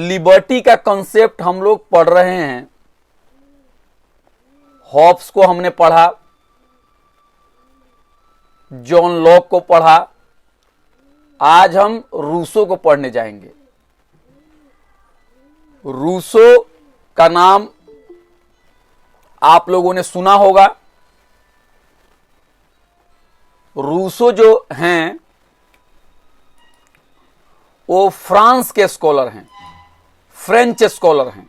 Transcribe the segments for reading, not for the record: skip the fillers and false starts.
Liberty का concept हम लोग पढ़ रहे हैं। हॉब्स को हमने पढ़ा, जॉन लॉक को पढ़ा, आज हम रूसो को पढ़ने जाएंगे। रूसो का नाम आप लोगों ने सुना होगा। रूसो जो हैं वो फ्रांस के स्कॉलर हैं, फ्रेंच स्कॉलर हैं,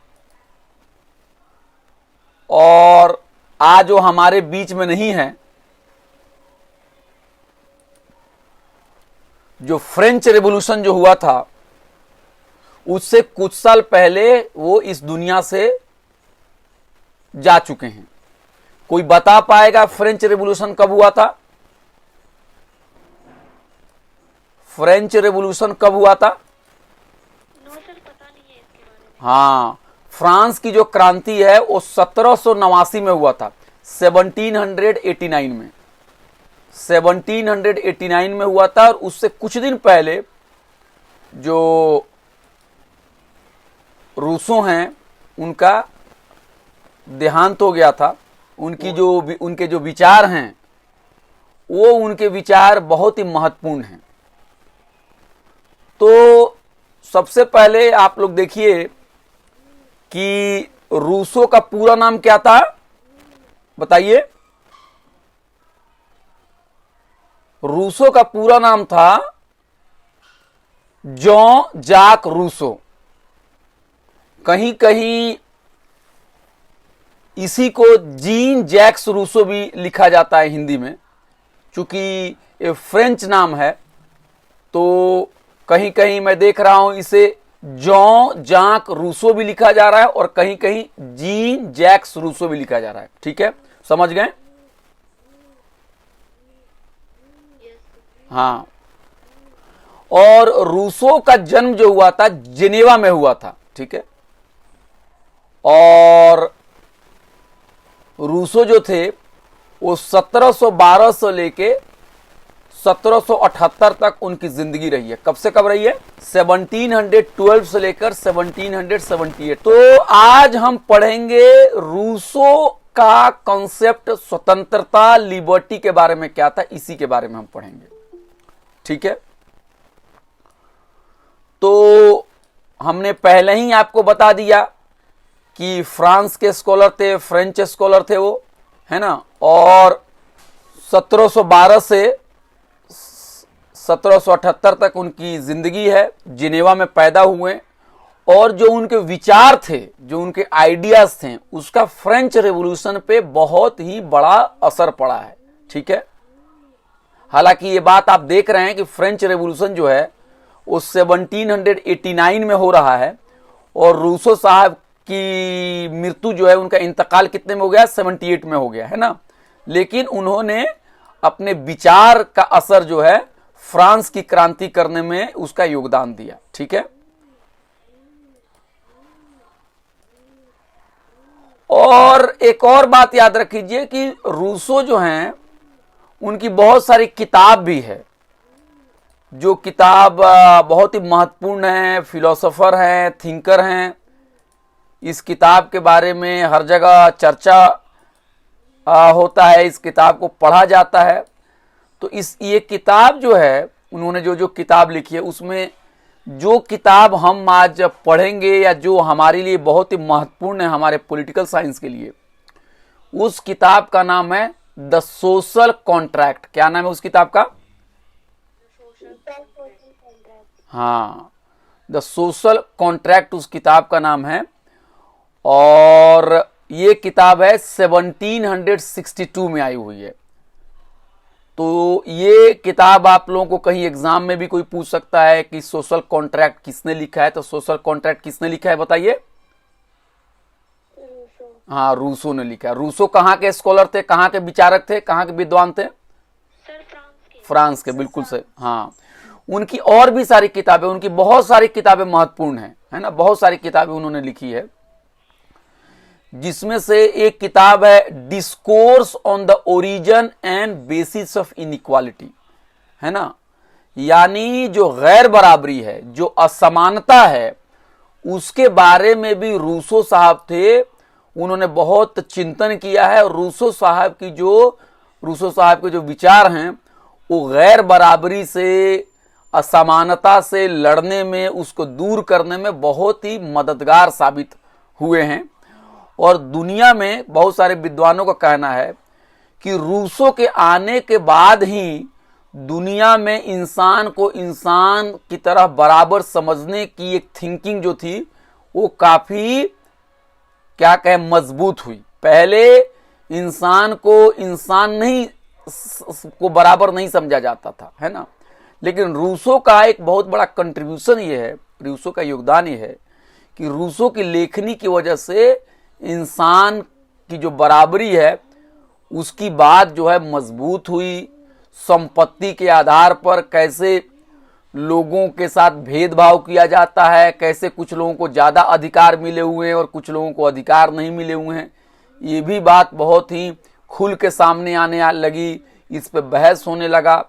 और आज वो हमारे बीच में नहीं है। जो फ्रेंच रेवोल्यूशन जो हुआ था उससे कुछ साल पहले वो इस दुनिया से जा चुके हैं। कोई बता पाएगा फ्रेंच रेवोल्यूशन कब हुआ था? फ्रेंच रेवोल्यूशन कब हुआ था? सर पता नहीं है इसके बारे में। हाँ, फ्रांस की जो क्रांति है वो 1789 में हुआ था, 1789 में, 1789 में हुआ था। और उससे कुछ दिन पहले जो रूसो हैं उनका देहांत हो गया था। उनके जो विचार हैं वो उनके विचार बहुत ही महत्वपूर्ण हैं। तो सबसे पहले आप लोग देखिए कि रूसो का पूरा नाम क्या था, बताइए। रूसो का पूरा नाम था जॉन जाक रूसो। कहीं कहीं इसी को जीन जैक्स रूसो भी लिखा जाता है हिंदी में, चूंकि ये फ्रेंच नाम है तो कहीं कहीं मैं देख रहा हूं इसे जॉन जाक रूसो भी लिखा जा रहा है और कहीं कहीं जीन जैक्स रूसो भी लिखा जा रहा है। ठीक है, समझ गए? हाँ, और रूसो का जन्म जो हुआ था जिनेवा में हुआ था। ठीक है, और रूसो जो थे वो 1712 से लेके 1778 तक उनकी जिंदगी रही है। कब से कब रही है? 1712 से लेकर 1778। तो आज हम पढ़ेंगे रूसो का कॉन्सेप्ट, स्वतंत्रता, लिबर्टी के बारे में क्या था, इसी के बारे में हम पढ़ेंगे। ठीक है, तो हमने पहले ही आपको बता दिया कि फ्रांस के स्कॉलर थे, फ्रेंच स्कॉलर थे वो, है ना, और 1712 से 1778 तक उनकी जिंदगी है। जिनेवा में पैदा हुए और जो उनके विचार थे, जो उनके आइडियाज थे, उसका फ्रेंच रेवोल्यूशन पे बहुत ही बड़ा असर पड़ा है। ठीक है, हालांकि ये बात आप देख रहे हैं कि फ्रेंच रेवोल्यूशन जो है वो 1789 में हो रहा है और रूसो साहब की मृत्यु जो है, उनका इंतकाल कितने में हो गया? 78 में हो गया, है ना। लेकिन उन्होंने अपने विचार का असर जो है फ्रांस की क्रांति करने में उसका योगदान दिया। ठीक है, और एक और बात याद रखिए कि रूसो जो हैं उनकी बहुत सारी किताब भी है, जो किताब बहुत ही महत्वपूर्ण है, फिलोसोफर हैं, थिंकर हैं। इस किताब के बारे में हर जगह चर्चा होता है, इस किताब को पढ़ा जाता है। तो ये किताब जो है, उन्होंने जो किताब लिखी है, उसमें जो किताब हम आज पढ़ेंगे या जो हमारे लिए बहुत ही महत्वपूर्ण है हमारे पॉलिटिकल साइंस के लिए, उस किताब का नाम है द सोशल कॉन्ट्रैक्ट। क्या नाम है उस किताब का? हाँ, द सोशल कॉन्ट्रैक्ट उस किताब का नाम है। और ये किताब है 1762 में आई हुई है। तो ये किताब आप लोगों को कहीं एग्जाम में भी कोई पूछ सकता है कि सोशल कॉन्ट्रैक्ट किसने लिखा है। तो सोशल कॉन्ट्रैक्ट किसने लिखा है बताइए? हाँ, रूसो ने लिखा। रूसो कहाँ के स्कॉलर थे, कहाँ के विचारक थे, कहाँ के विद्वान थे? फ्रांस के, बिल्कुल से। हाँ, उनकी और भी सारी किताबें, उनकी बहुत सारी किताबें महत्वपूर्ण हैं, है ना, बहुत सारी किताबें उन्होंने लिखी है, जिसमें से एक किताब है discourse on the origin and bases of inequality, है ना। यानी जो गैर बराबरी है, जो असमानता है, उसके बारे में भी रूसो साहब थे, उन्होंने बहुत चिंतन किया है। और रूसो साहब के जो विचार हैं वो गैर बराबरी से, असमानता से लड़ने में, उसको दूर करने में बहुत ही मददगार साबित हुए हैं। और दुनिया में बहुत सारे विद्वानों का कहना है कि रूसो के आने के बाद ही दुनिया में इंसान को इंसान की तरह बराबर समझने की एक थिंकिंग जो थी वो काफी क्या कहें मजबूत हुई। पहले इंसान को इंसान नहीं को बराबर नहीं समझा जाता था, है ना। लेकिन रूसो का एक बहुत बड़ा कंट्रीब्यूशन ये है, रूसो का योगदान ये है कि रूसो की लेखनी की वजह से इंसान की जो बराबरी है उसकी बात जो है मजबूत हुई। संपत्ति के आधार पर कैसे लोगों के साथ भेदभाव किया जाता है, कैसे कुछ लोगों को ज्यादा अधिकार मिले हुए हैं और कुछ लोगों को अधिकार नहीं मिले हुए हैं, ये भी बात बहुत ही खुल के सामने आने लगी। इस पे बहस होने लगा।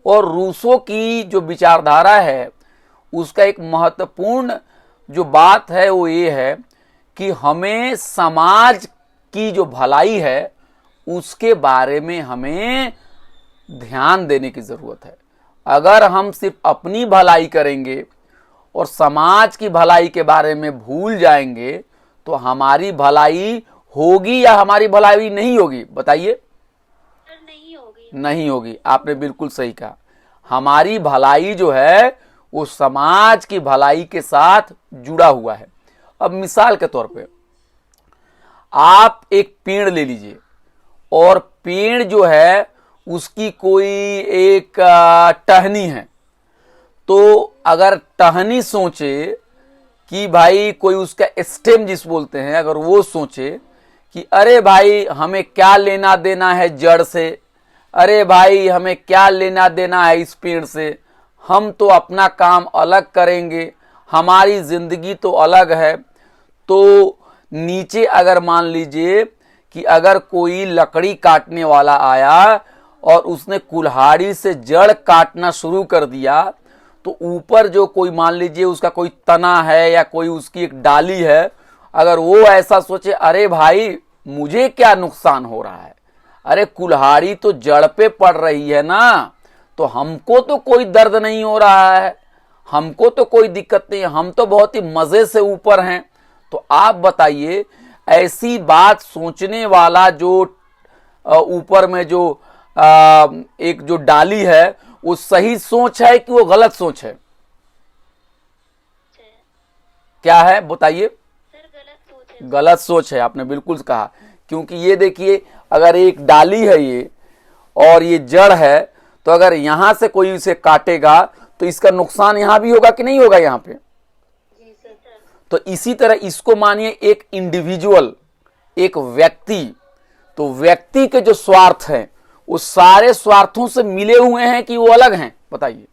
और रूसो की जो विचारधारा है उसका एक महत्वपूर्ण जो बात है वो ये है कि हमें समाज की जो भलाई है उसके बारे में हमें ध्यान देने की जरूरत है। अगर हम सिर्फ अपनी भलाई करेंगे और समाज की भलाई के बारे में भूल जाएंगे तो हमारी भलाई होगी या हमारी भलाई नहीं होगी? बताइए। नहीं होगी। नहीं होगी, आपने बिल्कुल सही कहा। हमारी भलाई जो है वो समाज की भलाई के साथ जुड़ा हुआ है। अब मिसाल के तौर पे आप एक पेड़ ले लीजिए और पेड़ जो है उसकी कोई एक टहनी है, तो अगर टहनी सोचे कि भाई कोई उसका स्टेम जिस बोलते हैं, अगर वो सोचे कि अरे भाई हमें क्या लेना देना है जड़ से, अरे भाई हमें क्या लेना देना है इस पेड़ से, हम तो अपना काम अलग करेंगे, हमारी जिंदगी तो अलग है। तो नीचे अगर मान लीजिए कि अगर कोई लकड़ी काटने वाला आया और उसने कुल्हाड़ी से जड़ काटना शुरू कर दिया, तो ऊपर जो कोई मान लीजिए उसका कोई तना है या कोई उसकी एक डाली है, अगर वो ऐसा सोचे अरे भाई मुझे क्या नुकसान हो रहा है, अरे कुल्हाड़ी तो जड़ पे पड़ रही है ना, तो हमको तो कोई दर्द नहीं हो रहा है, हमको तो कोई दिक्कत नहीं है, हम तो बहुत ही मजे से ऊपर हैं। तो आप बताइए ऐसी बात सोचने वाला जो ऊपर में जो एक जो डाली है वो सही सोच है कि वो गलत सोच है? क्या है बताइए? सर गलत सोच है। गलत सोच है, आपने बिल्कुल कहा। क्योंकि ये देखिए अगर एक डाली है ये और ये जड़ है, तो अगर यहां से कोई इसे काटेगा तो इसका नुकसान यहां भी होगा कि नहीं होगा यहां पे? तो इसी तरह इसको मानिए एक इंडिविजुअल, एक व्यक्ति, तो व्यक्ति के जो स्वार्थ हैं वो सारे स्वार्थों से मिले हुए हैं कि वो अलग हैं? बताइए।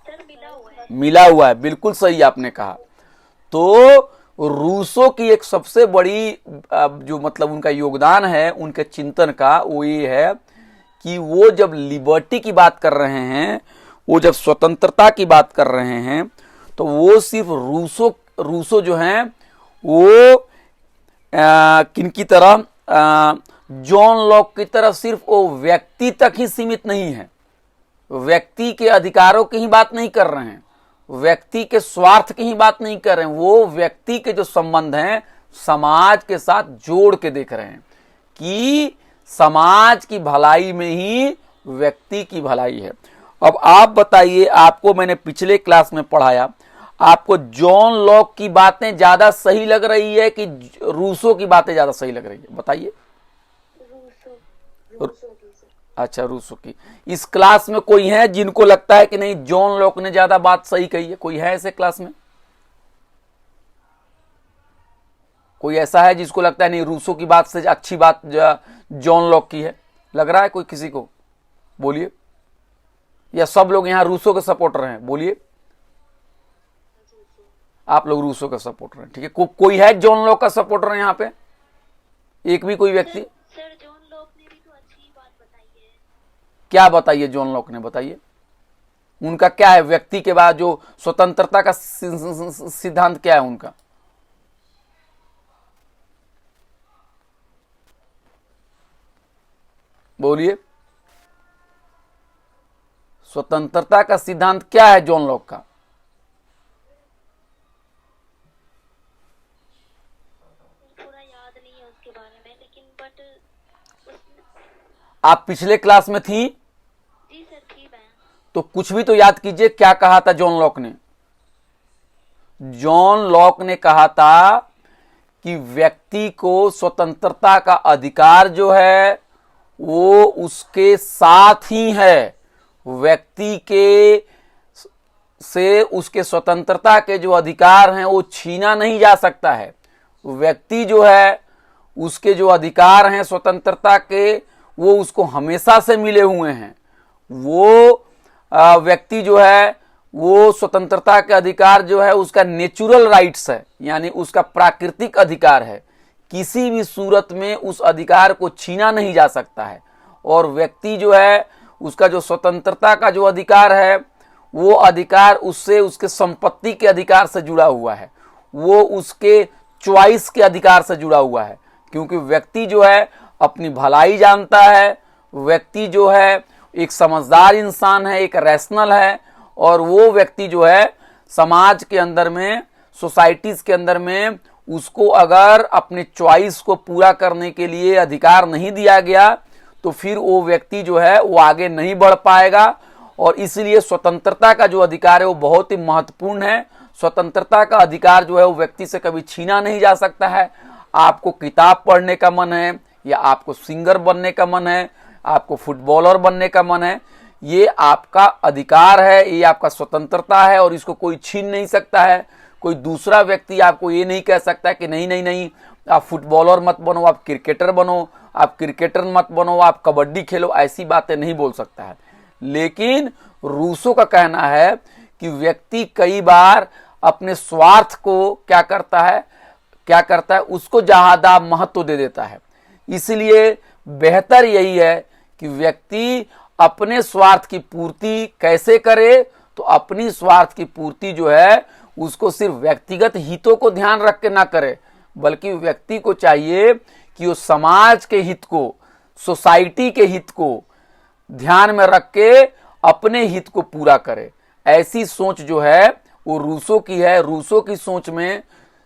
सर मिला हुआ है। मिला हुआ है, बिल्कुल सही आपने कहा। तो रूसो की एक सबसे बड़ी जो मतलब उनका योगदान है उनके चिंतन का वो ये है कि वो जब लिबर्टी की बात कर रहे हैं, वो जब स्वतंत्रता की बात कर रहे हैं, तो वो सिर्फ रूसो जो हैं वो किनकी तरह, जॉन लॉक की तरफ सिर्फ वो व्यक्ति तक ही सीमित नहीं है, व्यक्ति के अधिकारों की ही बात नहीं कर रहे हैं, व्यक्ति के स्वार्थ की ही बात नहीं कर रहे हैं, वो व्यक्ति के जो संबंध हैं समाज के साथ जोड़ के देख रहे हैं कि समाज की भलाई में ही व्यक्ति की भलाई है। अब आप बताइए, आपको मैंने पिछले क्लास में पढ़ाया, आपको जॉन लॉक की बातें ज्यादा सही लग रही है कि रूसो की बातें ज्यादा सही लग रही है? बताइए। अच्छा, रूसो की। इस क्लास में कोई है जिनको लगता है कि नहीं जॉन लॉक ने ज्यादा बात सही कही है? कोई है ऐसे क्लास में? कोई ऐसा है जिसको लगता है नहीं रूसो की बात से अच्छी बात जॉन लॉक की है? लग रहा है कोई किसी को? बोलिए। या सब लोग यहां रूसो के सपोर्टर हैं? बोलिए। आप लोग रूसो का सपोर्टर हैं, ठीक है। कोई है जॉन लॉक का सपोर्टर है यहां पे? एक भी कोई व्यक्ति? सर जॉन लॉक ने भी तो अच्छी बात बताई है। क्या बताइए जॉन लॉक ने? बताइए। उनका क्या है, व्यक्ति के बाद जो स्वतंत्रता का सिद्धांत क्या है उनका? बोलिए, स्वतंत्रता का सिद्धांत क्या है जॉन लॉक का? पूरा याद नहीं है उसके बारे में, लेकिन बट आप पिछले क्लास में थी जी सर थी मैं। तो कुछ भी तो याद कीजिए, क्या कहा था जॉन लॉक ने? जॉन लॉक ने कहा था कि व्यक्ति को स्वतंत्रता का अधिकार जो है वो उसके साथ ही है, व्यक्ति के से उसके स्वतंत्रता के जो अधिकार हैं वो छीना नहीं जा सकता है। व्यक्ति जो है उसके जो अधिकार हैं स्वतंत्रता के वो उसको हमेशा से मिले हुए हैं। वो व्यक्ति जो है वो स्वतंत्रता के अधिकार जो है उसका नेचुरल राइट्स है, यानी उसका प्राकृतिक अधिकार है, किसी भी सूरत में उस अधिकार को छीना नहीं जा सकता है। और व्यक्ति जो है उसका जो स्वतंत्रता का जो अधिकार है वो अधिकार उससे उसके संपत्ति के अधिकार से जुड़ा हुआ है, वो उसके चॉइस के अधिकार से जुड़ा हुआ है, क्योंकि व्यक्ति जो है अपनी भलाई जानता है, व्यक्ति जो है एक समझदार इंसान है, एक रैशनल है, और वो व्यक्ति जो है समाज के अंदर में, सोसाइटीज के अंदर में उसको अगर अपने चॉइस को पूरा करने के लिए अधिकार नहीं दिया गया तो फिर वो व्यक्ति जो है वो आगे नहीं बढ़ पाएगा। और इसलिए स्वतंत्रता का जो अधिकार है वो बहुत ही महत्वपूर्ण है। स्वतंत्रता का अधिकार जो है वो व्यक्ति से कभी छीना नहीं जा सकता है। आपको किताब पढ़ने का मन है, या आपको सिंगर बनने का मन है, आपको फुटबॉलर बनने का मन है, ये आपका अधिकार है, ये आपका स्वतंत्रता है और इसको कोई छीन नहीं सकता है। कोई दूसरा व्यक्ति आपको ये नहीं कह सकता कि नहीं नहीं नहीं आप फुटबॉलर मत बनो, आप क्रिकेटर बनो, आप क्रिकेटर मत बनो, आप कबड्डी खेलो, ऐसी बातें नहीं बोल सकता है। लेकिन रूसो का कहना है कि व्यक्ति कई बार अपने स्वार्थ को क्या करता है उसको ज्यादा महत्व दे देता है। इसलिए बेहतर यही है कि व्यक्ति अपने स्वार्थ की पूर्ति कैसे करे, तो अपनी स्वार्थ की पूर्ति जो है उसको सिर्फ व्यक्तिगत हितों को ध्यान रख के ना करे, बल्कि व्यक्ति को चाहिए कि वो समाज के हित को, सोसाइटी के हित को ध्यान में रख के अपने हित को पूरा करे। ऐसी सोच जो है वो रूसो की है। रूसो की सोच में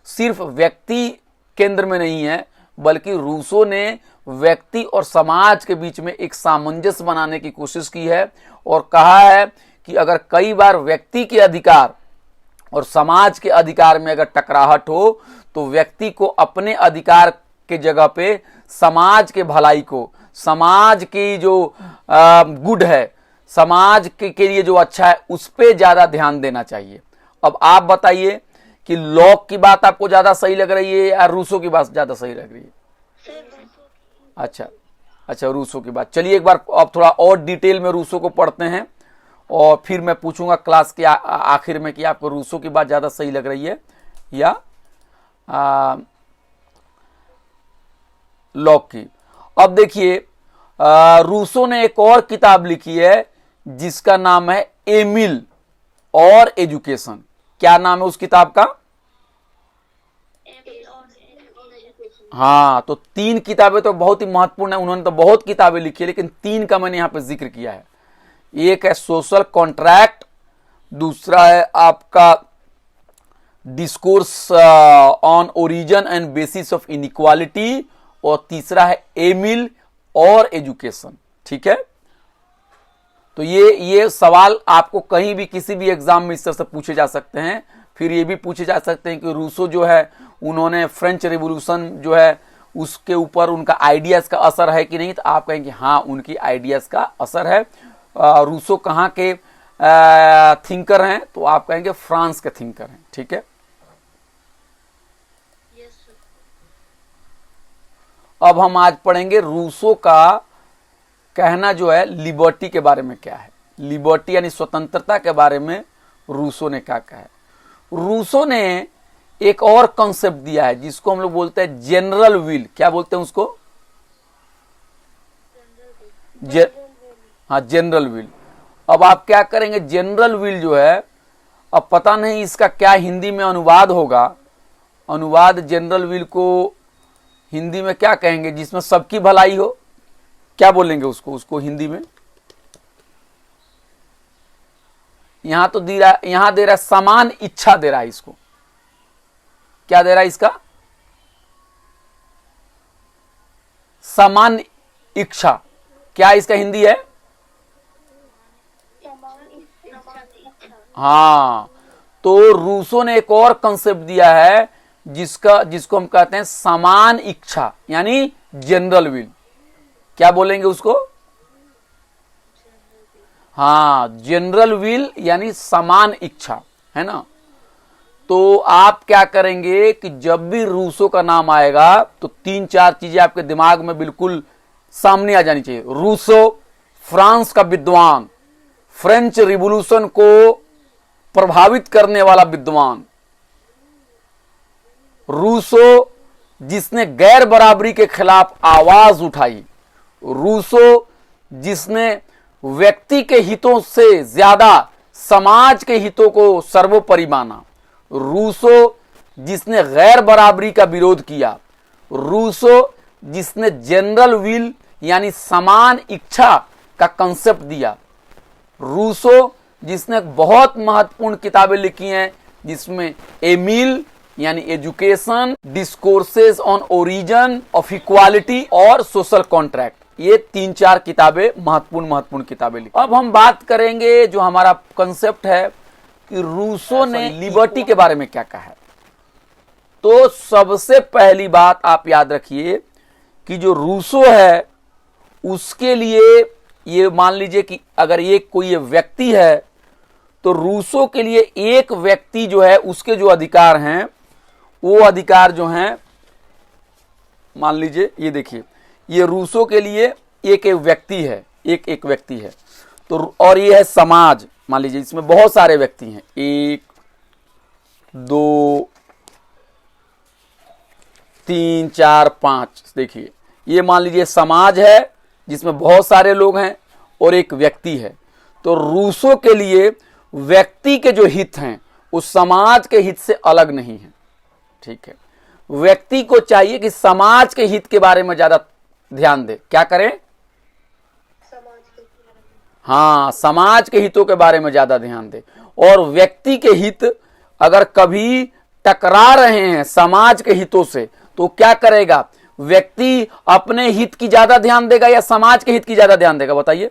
सिर्फ व्यक्ति केंद्र में नहीं है, बल्कि रूसो ने व्यक्ति और समाज के बीच में एक सामंजस्य बनाने की कोशिश की है और कहा है कि अगर कई बार व्यक्ति के अधिकार और समाज के अधिकार में अगर टकराहट हो तो व्यक्ति को अपने अधिकार के जगह पे समाज के भलाई को, समाज की जो गुड है, समाज के लिए जो अच्छा है, उस पे ज्यादा ध्यान देना चाहिए। अब आप बताइए कि लॉक की बात आपको ज्यादा सही लग रही है या रूसो की बात ज्यादा सही लग रही है? अच्छा रूसो की बात। चलिए एक बार अब थोड़ा और डिटेल में रूसो को पढ़ते हैं और फिर मैं पूछूंगा क्लास के आखिर में कि आपको रूसो की बात ज्यादा सही लग रही है या लॉक की। अब देखिए रूसो ने एक और किताब लिखी है जिसका नाम है एमिल और एजुकेशन। क्या नाम है उस किताब का? हाँ, तो 3 किताबें तो बहुत ही महत्वपूर्ण है। उन्होंने तो बहुत किताबें लिखी है, लेकिन 3 का मैंने यहां पे जिक्र किया है। एक है सोशल कॉन्ट्रैक्ट, दूसरा है आपका discourse on origin and bases of inequality, और तीसरा है एमिल और एजुकेशन। ठीक है, तो ये सवाल आपको कहीं भी किसी भी एग्जाम में इस तरह से पूछे जा सकते हैं। फिर ये भी पूछे जा सकते हैं कि रूसो जो है उन्होंने फ्रेंच रिवॉल्यूशन जो है उसके ऊपर उनका आइडियाज का असर है कि नहीं, तो आप कहेंगे हाँ उनकी आइडियाज का असर है। रूसो कहाँ के थिंकर हैं, तो आप कहेंगे फ्रांस के थिंकर हैं। ठीक है, अब हम आज पढ़ेंगे रूसो का कहना जो है लिबर्टी के बारे में क्या है। लिबर्टी यानी स्वतंत्रता के बारे में रूसो ने क्या कहा है। रूसो ने एक और कॉन्सेप्ट दिया है जिसको हम लोग बोलते हैं जनरल विल। क्या बोलते हैं उसको? हाँ, जनरल विल। अब आप क्या करेंगे, जनरल विल जो है, अब पता नहीं इसका क्या हिंदी में अनुवाद होगा। अनुवाद जनरल विल को हिंदी में क्या कहेंगे, जिसमें सबकी भलाई हो, क्या बोलेंगे उसको हिंदी में? यहां तो दे रहा, यहां दे रहा है समान इच्छा दे रहा है इसको। क्या दे रहा है इसका? समान इच्छा। क्या इसका हिंदी है? हाँ, तो रूसो ने एक और कंसेप्ट दिया है जिसको हम कहते हैं समान इच्छा, यानी जनरल विल। क्या बोलेंगे उसको? हाँ, जनरल विल यानी समान इच्छा, है ना। तो आप क्या करेंगे कि जब भी रूसो का नाम आएगा तो 3-4 चीजें आपके दिमाग में बिल्कुल सामने आ जानी चाहिए। रूसो, फ्रांस का विद्वान, फ्रेंच रिवॉल्यूशन को प्रभावित करने वाला विद्वान। रूसो जिसने गैर बराबरी के खिलाफ आवाज उठाई। रूसो जिसने व्यक्ति के हितों से ज्यादा समाज के हितों को सर्वोपरि माना। रूसो जिसने गैर बराबरी का विरोध किया। रूसो जिसने जनरल विल यानी समान इच्छा का कंसेप्ट दिया। रूसो जिसने बहुत महत्वपूर्ण किताबें लिखी हैं, जिसमें एमिल यानी education, discourses on origin of equality और सोशल कॉन्ट्रैक्ट, ये 3-4 किताबें महत्वपूर्ण किताबें लिखी। अब हम बात करेंगे जो हमारा कंसेप्ट है कि रूसो ने लिबर्टी के बारे में क्या कहा है। तो सबसे पहली बात आप याद रखिए कि जो रूसो है उसके लिए, ये मान लीजिए कि अगर ये कोई व्यक्ति है तो रूसो के लिए एक व्यक्ति जो है उसके जो अधिकार हैं वो अधिकार जो हैं, मान लीजिए ये देखिए, ये रूसो के लिए एक व्यक्ति है, एक व्यक्ति है। तो और ये है समाज, मान लीजिए इसमें बहुत सारे व्यक्ति हैं, 1 2 3 4 5, देखिए ये मान लीजिए समाज है जिसमें बहुत सारे लोग हैं और एक व्यक्ति है। तो रूसो के लिए व्यक्ति के जो हित हैं उस समाज के हित से अलग नहीं है, ठीक है। व्यक्ति को चाहिए कि समाज के हित के बारे में ज्यादा ध्यान दे। क्या करें? हाँ, समाज के हितों के बारे में ज्यादा ध्यान दे। और व्यक्ति के हित अगर कभी टकरा रहे हैं समाज के हितों से तो क्या करेगा? व्यक्ति अपने हित की ज्यादा ध्यान देगा या समाज के हित की ज्यादा ध्यान देगा, बताइए।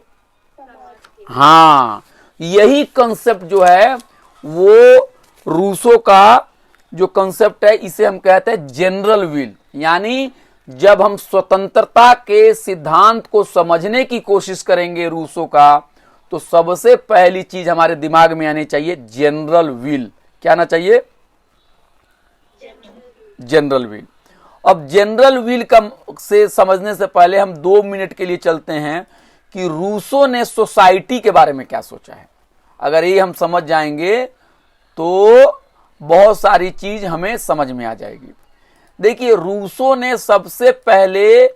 हाँ, यही कंसेप्ट जो है वो रूसो का जो कंसेप्ट है इसे हम कहते हैं जनरल विल। यानी जब हम स्वतंत्रता के सिद्धांत को समझने की कोशिश करेंगे रूसो का, तो सबसे पहली चीज हमारे दिमाग में आनी चाहिए जनरल विल। क्या आना चाहिए? General will. अब जनरल विल का से समझने से पहले हम 2 मिनट के लिए चलते हैं कि रूसो ने सोसाइटी के बारे में क्या सोचा है। अगर ये हम समझ जाएंगे तो बहुत सारी चीज हमें समझ में आ जाएगी। देखिए, रूसो ने सबसे पहले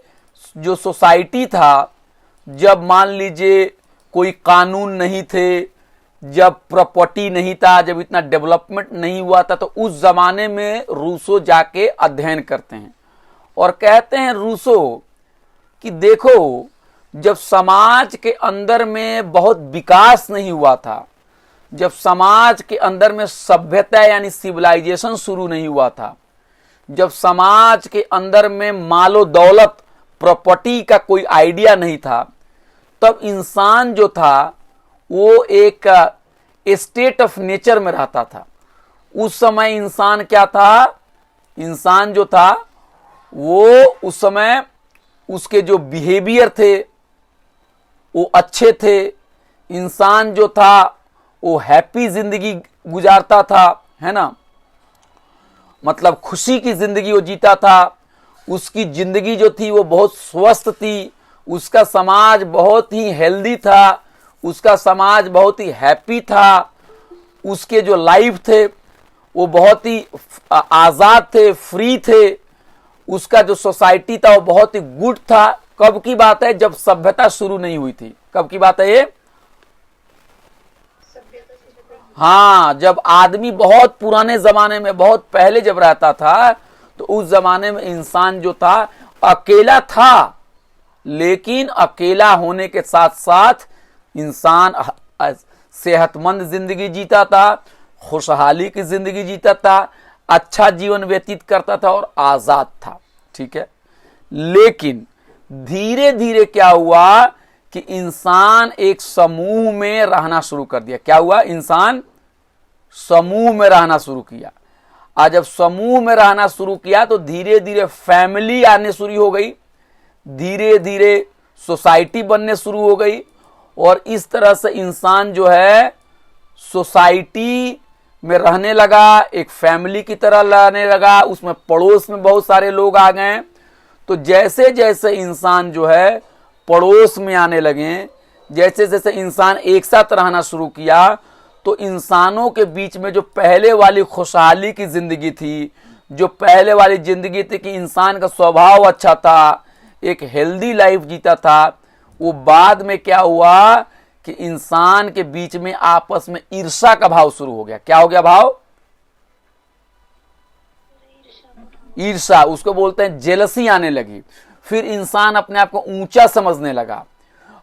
जो सोसाइटी था, जब मान लीजिए कोई कानून नहीं थे, जब प्रॉपर्टी नहीं था, जब इतना डेवलपमेंट नहीं हुआ था, तो उस जमाने में रूसो जाके अध्ययन करते हैं और कहते हैं रूसो कि देखो, जब समाज के अंदर में बहुत विकास नहीं हुआ था, जब समाज के अंदर में सभ्यता यानी सिविलाइजेशन शुरू नहीं हुआ था, जब समाज के अंदर में मालो दौलत प्रॉपर्टी का कोई आइडिया नहीं था, तब इंसान जो था वो एक स्टेट ऑफ नेचर में रहता था। उस समय इंसान क्या था? इंसान जो था वो उस समय उसके जो बिहेवियर थे वो अच्छे थे। इंसान जो था वो हैप्पी जिंदगी गुजारता था, है ना, मतलब खुशी की जिंदगी वो जीता था। उसकी जिंदगी जो थी वो बहुत स्वस्थ थी। उसका समाज बहुत ही हेल्दी था। उसका समाज बहुत ही हैप्पी था। उसके जो लाइफ थे वो बहुत ही आजाद थे, फ्री थे। उसका जो सोसाइटी था वो बहुत ही गुड था। कब की बात है? जब सभ्यता शुरू नहीं हुई थी। कब की बात है ये? हाँ, जब आदमी बहुत पुराने जमाने में, बहुत पहले जब रहता था, तो उस जमाने में इंसान जो था अकेला था, लेकिन अकेला होने के साथ साथ इंसान सेहतमंद जिंदगी जीता था, खुशहाली की जिंदगी जीता था, अच्छा जीवन व्यतीत करता था और आजाद था। ठीक है, लेकिन धीरे धीरे क्या हुआ कि इंसान एक समूह में रहना शुरू कर दिया। क्या हुआ? इंसान समूह में रहना शुरू किया। आज जब समूह में रहना शुरू किया तो धीरे धीरे फैमिली आने शुरू हो गई, धीरे धीरे सोसाइटी बनने शुरू हो गई, और इस तरह से इंसान जो है सोसाइटी में रहने लगा, एक फैमिली की तरह रहने लगा, उसमें पड़ोस में बहुत सारे लोग आ गए। तो जैसे जैसे इंसान जो है पड़ोस में आने लगे, जैसे जैसे इंसान एक साथ रहना शुरू किया, तो इंसानों के बीच में जो पहले वाली खुशहाली की जिंदगी थी, जो पहले वाली जिंदगी थी कि इंसान का स्वभाव अच्छा था, एक हेल्दी लाइफ जीता था, वो बाद में क्या हुआ कि इंसान के बीच में आपस में ईर्ष्या का भाव शुरू हो गया। क्या हो गया भाव? ईर्ष्या, उसको बोलते हैं जेलसी आने लगी। फिर इंसान अपने आप को ऊंचा समझने लगा,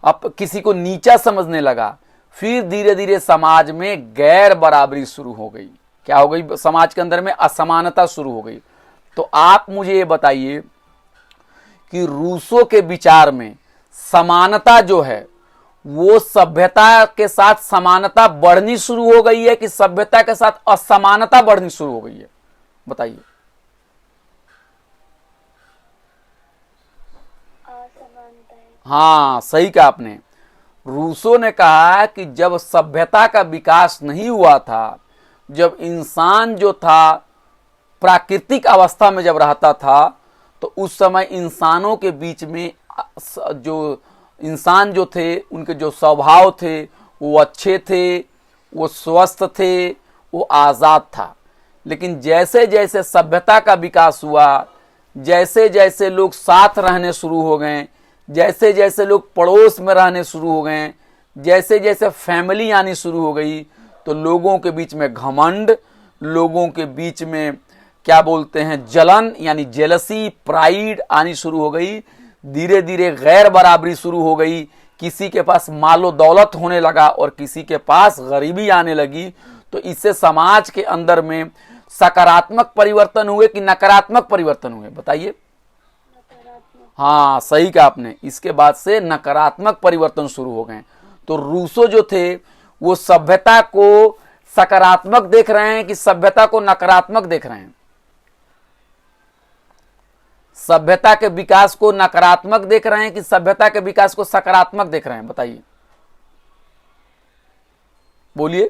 अब किसी को नीचा समझने लगा। फिर धीरे धीरे समाज में गैर बराबरी शुरू हो गई। क्या हो गई? समाज के अंदर में असमानता शुरू हो गई। तो आप मुझे ये बताइए कि रूसो के विचार में समानता जो है वो सभ्यता के साथ समानता बढ़नी शुरू हो गई है कि सभ्यता के साथ असमानता बढ़नी शुरू हो गई है? बताइए। हाँ, सही कहा आपने। रूसो ने कहा कि जब सभ्यता का विकास नहीं हुआ था, जब इंसान जो था प्राकृतिक अवस्था में जब रहता था, तो उस समय इंसानों के बीच में जो इंसान जो थे, उनके जो स्वभाव थे वो अच्छे थे, वो स्वस्थ थे, वो आज़ाद था। लेकिन जैसे जैसे सभ्यता का विकास हुआ, जैसे जैसे लोग साथ रहने शुरू हो गए, जैसे जैसे लोग पड़ोस में रहने शुरू हो गए, जैसे जैसे फैमिली आनी शुरू हो गई, तो लोगों के बीच में घमंड, लोगों के बीच में क्या बोलते हैं जलन यानी जेलसी, प्राइड आनी शुरू हो गई। धीरे धीरे गैर बराबरी शुरू हो गई। किसी के पास मालो दौलत होने लगा और किसी के पास गरीबी आने लगी। तो इससे समाज के अंदर में सकारात्मक परिवर्तन हुए कि नकारात्मक परिवर्तन हुए? बताइए। हाँ, सही कहा आपने। इसके बाद से नकारात्मक परिवर्तन शुरू हो गए। तो रूसो जो थे वो सभ्यता को सकारात्मक देख रहे हैं कि सभ्यता को नकारात्मक देख रहे हैं? सभ्यता के विकास को नकारात्मक देख रहे हैं कि सभ्यता के विकास को सकारात्मक देख रहे हैं? बताइए, बोलिए।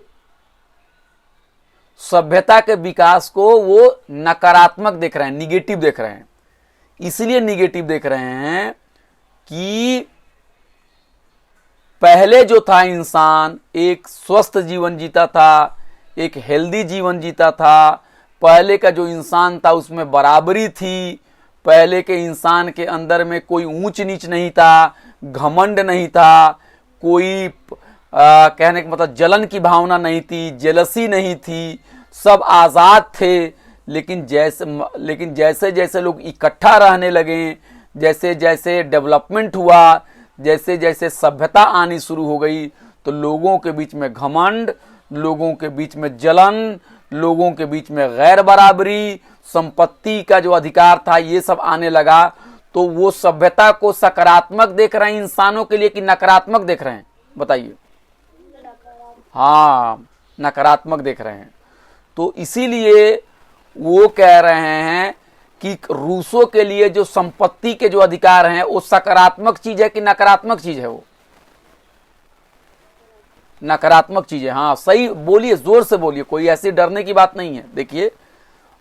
सभ्यता के विकास को वो नकारात्मक देख रहे हैं, निगेटिव देख रहे हैं। इसलिए निगेटिव देख रहे हैं कि पहले जो था इंसान एक स्वस्थ जीवन जीता था, एक हेल्दी जीवन जीता था। पहले का जो इंसान था उसमें बराबरी थी। पहले के इंसान के अंदर में कोई ऊंच नीच नहीं था, घमंड नहीं था, कोई कहने का मतलब जलन की भावना नहीं थी, जेलसी नहीं थी, सब आजाद थे। लेकिन जैसे जैसे लोग इकट्ठा रहने लगे, जैसे जैसे डेवलपमेंट हुआ, जैसे जैसे सभ्यता आनी शुरू हो गई, तो लोगों के बीच में घमंड, लोगों के बीच में जलन, लोगों के बीच में गैर बराबरी, संपत्ति का जो अधिकार था, ये सब आने लगा। तो वो सभ्यता को सकारात्मक देख रहे हैं इंसानों के लिए कि नकारात्मक देख रहे हैं? बताइए। हाँ, नकारात्मक देख रहे हैं। तो इसीलिए वो कह रहे हैं कि रूसों के लिए जो संपत्ति के जो अधिकार हैं वो सकारात्मक चीज है कि नकारात्मक चीज है? वो नकारात्मक चीज है। हाँ, सही बोलिए, जोर से बोलिए, कोई ऐसी डरने की बात नहीं है। देखिए,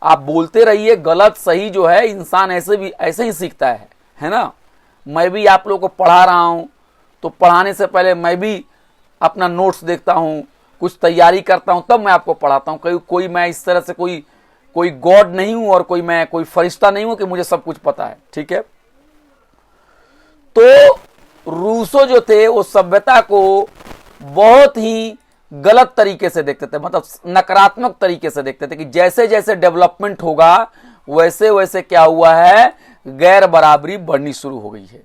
आप बोलते रहिए, गलत सही जो है इंसान ऐसे ही सीखता है ना। मैं भी आप लोगों को पढ़ा रहा हूं, तो पढ़ाने से पहले मैं भी अपना नोट्स देखता हूं, कुछ तैयारी करता हूं, तब मैं आपको पढ़ाता हूं। कोई मैं इस तरह से कोई गॉड नहीं हूं और मैं कोई फरिश्ता नहीं हूं कि मुझे सब कुछ पता है। ठीक है। तो रूसो जो थे वो सभ्यता को बहुत ही गलत तरीके से देखते थे, मतलब नकारात्मक तरीके से देखते थे कि जैसे जैसे डेवलपमेंट होगा वैसे वैसे क्या हुआ है, गैर बराबरी बढ़नी शुरू हो गई है।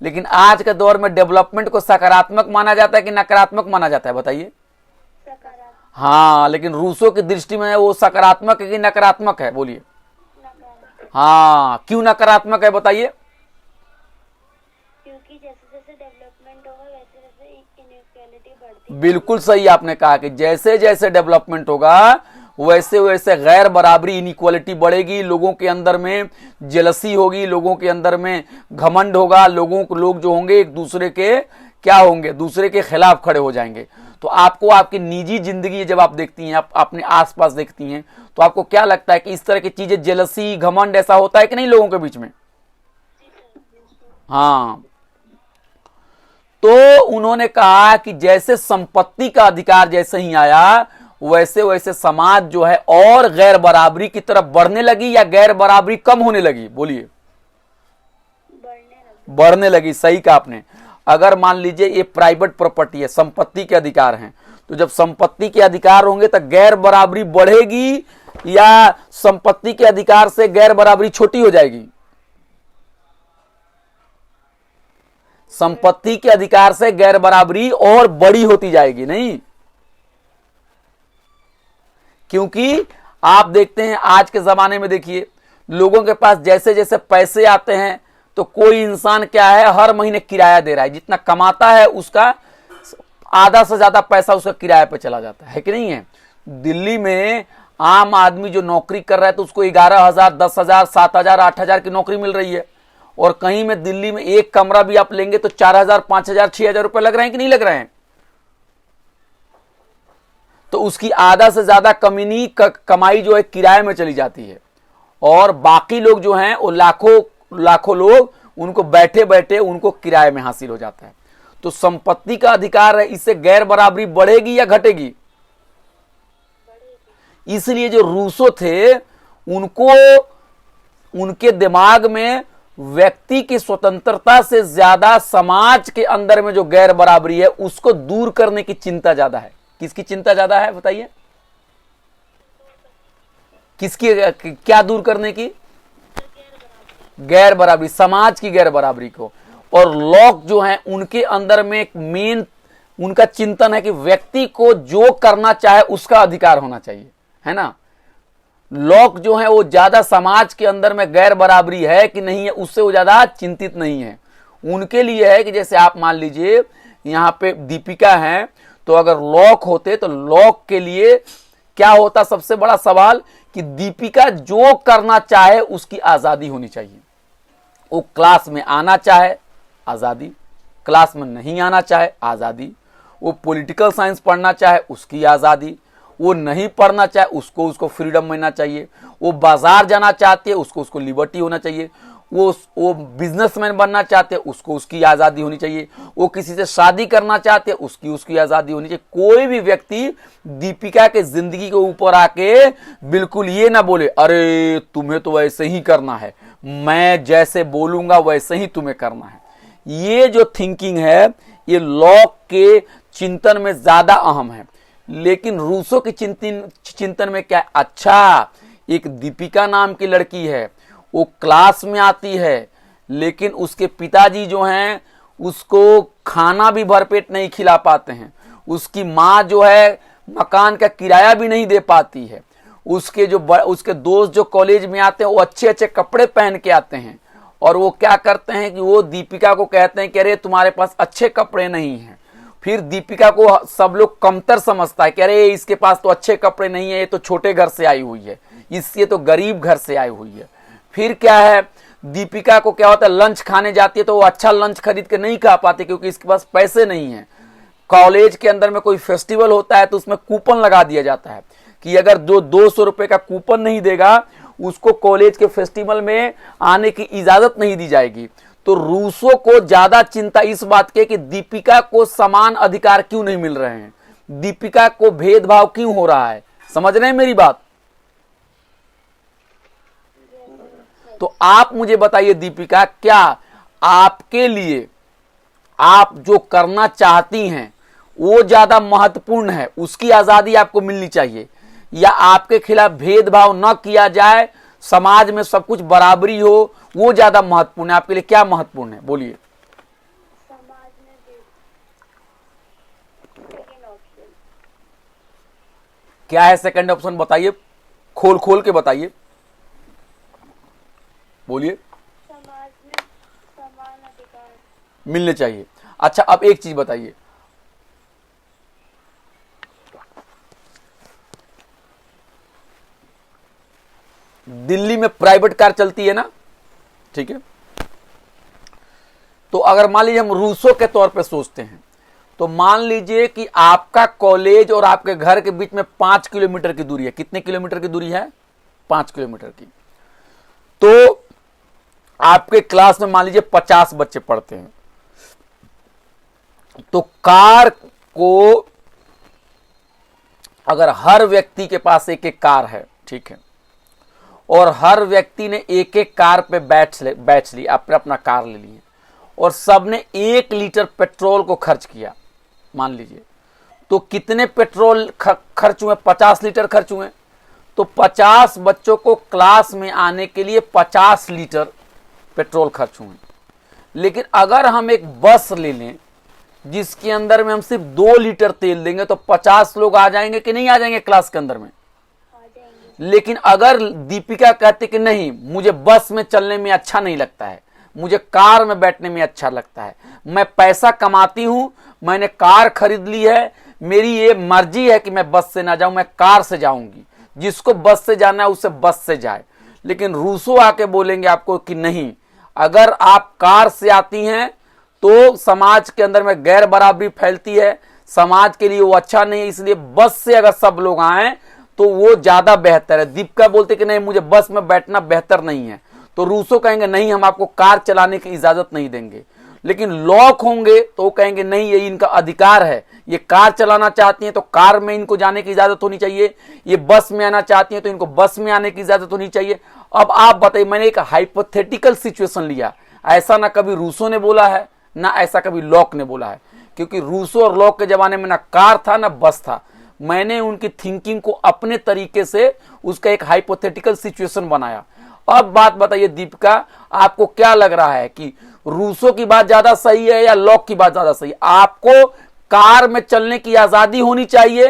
लेकिन आज के दौर में डेवलपमेंट को सकारात्मक माना जाता है कि नकारात्मक माना जाता है, बताइए। सकारात्मक। हाँ, लेकिन रूसों की दृष्टि में वो सकारात्मक है कि नकारात्मक है, बोलिए। नकारात्मक। हाँ, क्यों नकारात्मक है बताइए। क्योंकि जैसे जैसे डेवलपमेंट होगा वैसे वैसे इनइक्वालिटी बढ़ती। बिल्कुल सही आपने कहा कि जैसे जैसे डेवलपमेंट होगा वैसे वैसे गैर बराबरी, इनइक्वालिटी बढ़ेगी, लोगों के अंदर में जेलसी होगी, लोगों के अंदर में घमंड होगा, लोग जो होंगे एक दूसरे के क्या होंगे, दूसरे के खिलाफ खड़े हो जाएंगे। तो आपको आपकी निजी जिंदगी जब आप देखती हैं, आप अपने आसपास देखती हैं, तो आपको क्या लगता है कि इस तरह की चीजें, जेलसी, घमंड, ऐसा होता है कि नहीं लोगों के बीच में? हाँ, तो उन्होंने कहा कि जैसे संपत्ति का अधिकार जैसे ही आया वैसे वैसे समाज जो है और गैर बराबरी की तरफ बढ़ने लगी या गैर बराबरी कम होने लगी, बोलिए। बढ़ने लगी, सही कहा आपने। अगर मान लीजिए ये प्राइवेट प्रॉपर्टी है, संपत्ति के अधिकार हैं, तो जब संपत्ति के अधिकार होंगे तो गैर बराबरी बढ़ेगी या संपत्ति के अधिकार से गैर बराबरी छोटी हो जाएगी? संपत्ति के अधिकार से गैर बराबरी और बड़ी होती जाएगी, नहीं? क्योंकि आप देखते हैं आज के जमाने में, देखिए लोगों के पास जैसे जैसे पैसे आते हैं तो कोई इंसान क्या है, हर महीने किराया दे रहा है, जितना कमाता है उसका आधा से ज्यादा पैसा उसका किराए पे चला जाता है कि नहीं है? दिल्ली में आम आदमी जो नौकरी कर रहा है तो उसको 11,000, 10,000, 7,000, 8,000 की नौकरी मिल रही है, और कहीं में दिल्ली में एक कमरा भी आप लेंगे तो 4,000, 5,000, 6,000 रुपए लग रहे हैं कि नहीं लग रहे हैं? तो उसकी आधा से ज्यादा कमाई जो है किराए में चली जाती है, और बाकी लोग जो हैं वो लाखों लोग उनको बैठे बैठे उनको किराए में हासिल हो जाता है। तो संपत्ति का अधिकार है, इससे गैर बराबरी बढ़ेगी या घटेगी? इसलिए जो रूसो थे उनको, उनके दिमाग में व्यक्ति की स्वतंत्रता से ज्यादा समाज के अंदर में जो गैर बराबरी है उसको दूर करने की चिंता ज्यादा है। किसकी चिंता ज्यादा है बताइए? किसकी, क्या दूर करने की? गैर बराबरी, समाज की गैर बराबरी को। और लॉक जो है उनके अंदर में एक मेन उनका चिंतन है कि व्यक्ति को जो करना चाहे उसका अधिकार होना चाहिए, है ना? लॉक जो है वो ज्यादा समाज के अंदर में गैर बराबरी है कि नहीं है उससे वो ज्यादा चिंतित नहीं है। उनके लिए है कि जैसे आप मान लीजिए यहाँ पे दीपिका है, तो अगर लॉक होते तो लॉक के लिए क्या होता, सबसे बड़ा सवाल कि दीपिका जो करना चाहे उसकी आजादी होनी चाहिए। वो क्लास में आना चाहे आजादी, क्लास में नहीं आना चाहे आजादी, वो पॉलिटिकल साइंस पढ़ना चाहे उसकी आजादी, वो नहीं पढ़ना चाहे उसको फ्रीडम मिलना चाहिए, वो बाजार जाना चाहती है उसको लिबर्टी होना चाहिए, वो बिजनेसमैन बनना चाहते हैं उसको उसकी आजादी होनी चाहिए, वो किसी से शादी करना चाहते हैं उसकी आजादी होनी चाहिए। कोई भी व्यक्ति दीपिका के जिंदगी के ऊपर आके बिल्कुल ये ना बोले अरे तुम्हें तो वैसे ही करना है, मैं जैसे बोलूंगा वैसे ही तुम्हें करना है। ये जो थिंकिंग है ये लॉक के चिंतन में ज्यादा अहम है। लेकिन रूसों की चिंतन में क्या है, अच्छा एक दीपिका नाम की लड़की है, वो क्लास में आती है लेकिन उसके पिताजी जो हैं उसको खाना भी भरपेट नहीं खिला पाते हैं, उसकी माँ जो है मकान का किराया भी नहीं दे पाती है, उसके दोस्त जो कॉलेज में आते हैं वो अच्छे अच्छे कपड़े पहन के आते हैं, और वो क्या करते हैं कि वो दीपिका को कहते हैं कि अरे तुम्हारे पास अच्छे कपड़े नहीं हैं। फिर दीपिका को सब लोग कमतर समझता है कि अरे इसके पास तो अच्छे कपड़े नहीं है, ये तो छोटे घर से आई हुई है, इससे तो गरीब घर से आई हुई है। फिर क्या है, दीपिका को क्या होता है, लंच खाने जाती है तो वो अच्छा लंच खरीद के नहीं खा पाती क्योंकि इसके पास पैसे नहीं है। कॉलेज के अंदर में कोई फेस्टिवल होता है तो उसमें कूपन लगा दिया जाता है कि अगर जो 200 रुपए का कूपन नहीं देगा उसको कॉलेज के फेस्टिवल में आने की इजाजत नहीं दी जाएगी। तो रूसों को ज्यादा चिंता इस बात की कि दीपिका को समान अधिकार क्यों नहीं मिल रहे हैं, दीपिका को भेदभाव क्यों हो रहा है। समझ रहे हैं मेरी बात? तो आप मुझे बताइए दीपिका, क्या आपके लिए आप जो करना चाहती हैं वो ज्यादा महत्वपूर्ण है, उसकी आजादी आपको मिलनी चाहिए, या आपके खिलाफ भेदभाव न किया जाए, समाज में सब कुछ बराबरी हो, वो ज्यादा महत्वपूर्ण है? आपके लिए क्या महत्वपूर्ण है, बोलिए। समाज में भी सेकेंड ऑप्शन। क्या है सेकंड ऑप्शन, बताइए, खोल खोल के बताइए, बोलिए। समाज में समान अधिकार। मिलने चाहिए। अच्छा, अब एक चीज बताइए, दिल्ली में प्राइवेट कार चलती है ना, ठीक है, तो अगर मान लीजिए हम रूसो के तौर पे सोचते हैं, तो मान लीजिए कि आपका कॉलेज और आपके घर के बीच में 5 किलोमीटर की दूरी है। कितने किलोमीटर की दूरी है? 5 किलोमीटर की। तो आपके क्लास में मान लीजिए 50 बच्चे पढ़ते हैं, तो कार को अगर हर व्यक्ति के पास एक एक कार है, ठीक है, और हर व्यक्ति ने एक एक कार पे बैठ ली, अपना कार ले लिए, और सबने 1 लीटर पेट्रोल को खर्च किया, मान लीजिए, तो कितने पेट्रोल खर्च हुए? 50 लीटर खर्च हुए। तो 50 बच्चों को क्लास में आने के लिए 50 लीटर पेट्रोल खर्च हुए। लेकिन अगर हम एक बस ले लें जिसके अंदर में हम सिर्फ 2 लीटर तेल देंगे, तो 50 लोग आ जाएंगे कि नहीं आ जाएंगे क्लास के अंदर में? आ जाएंगे। लेकिन अगर दीपिका कहती कि नहीं, मुझे बस में चलने में अच्छा नहीं लगता है, मुझे कार में बैठने में अच्छा लगता है, मैं पैसा कमाती हूं, मैंने कार खरीद ली है, मेरी ये मर्जी है कि मैं बस से ना जाऊं, मैं कार से जाऊंगी, जिसको बस से जाना है उसे बस से जाए। लेकिन रूसो आके बोलेंगे आपको कि नहीं, अगर आप कार से आती हैं तो समाज के अंदर में गैर बराबरी फैलती है, समाज के लिए वो अच्छा नहीं है, इसलिए बस से अगर सब लोग आए तो वो ज्यादा बेहतर है। दीपिका बोलते कि नहीं, मुझे बस में बैठना बेहतर नहीं है, तो रूसो कहेंगे नहीं, हम आपको कार चलाने की इजाजत नहीं देंगे। लेकिन लॉक होंगे तो वो कहेंगे नहीं, ये इनका अधिकार है, ये कार चलाना चाहती हैं तो कार में इनको जाने की इजाजत होनी चाहिए, ये बस में आना चाहती हैं तो इनको बस में आने की इजाजत होनी चाहिए। अब आप बताइए, मैंने एक हाइपोथेटिकल सिचुएशन लिया, ऐसा ना कभी रूसो ने बोला है ना ऐसा कभी लॉक ने बोला है, क्योंकि रूसो और लॉक के जमाने में ना कार था ना बस था। मैंने उनकी थिंकिंग को अपने तरीके से उसका एक हाइपोथेटिकल सिचुएशन बनाया। अब बात बताइए दीपिका, आपको क्या लग रहा है कि रूसो की बात ज्यादा सही है या लॉक की बात ज्यादा सही है? आपको कार में चलने की आजादी होनी चाहिए,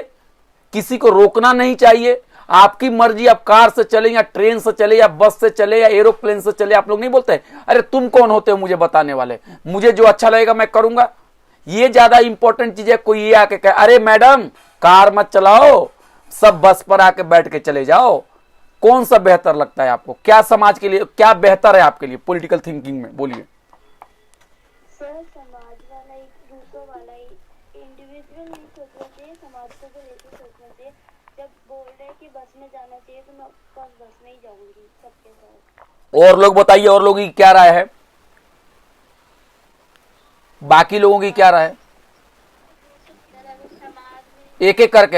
किसी को रोकना नहीं चाहिए, आपकी मर्जी, आप कार से चले या ट्रेन से चले या बस से चले या एरोप्लेन से चले। आप लोग नहीं बोलते अरे तुम कौन होते हो मुझे बताने वाले, मुझे जो अच्छा लगेगा मैं करूंगा। ये ज्यादा इंपॉर्टेंट चीज है। कोई ये आके कहे अरे मैडम कार मत चलाओ, सब बस पर आके बैठ के चले जाओ, कौन सा बेहतर लगता है आपको? क्या समाज के लिए क्या बेहतर है आपके लिए पॉलिटिकल थिंकिंग में? बोलिए। सर समाज वाला ही, दूसरों वाला ही, इंडिविजुअल नहीं सोचना चाहिए, समाज को भी लेके सोचना चाहिए। जब बोल रहे हैं कि बस में जाना चाहिए तो मैं ऑफकोर्स बस में ही जाऊंगी सबके साथ। और लोग बताइए, और लोगों की क्या राय है? बाकी लोगों की क्या राय है? सर अगर समाज में एक एक करके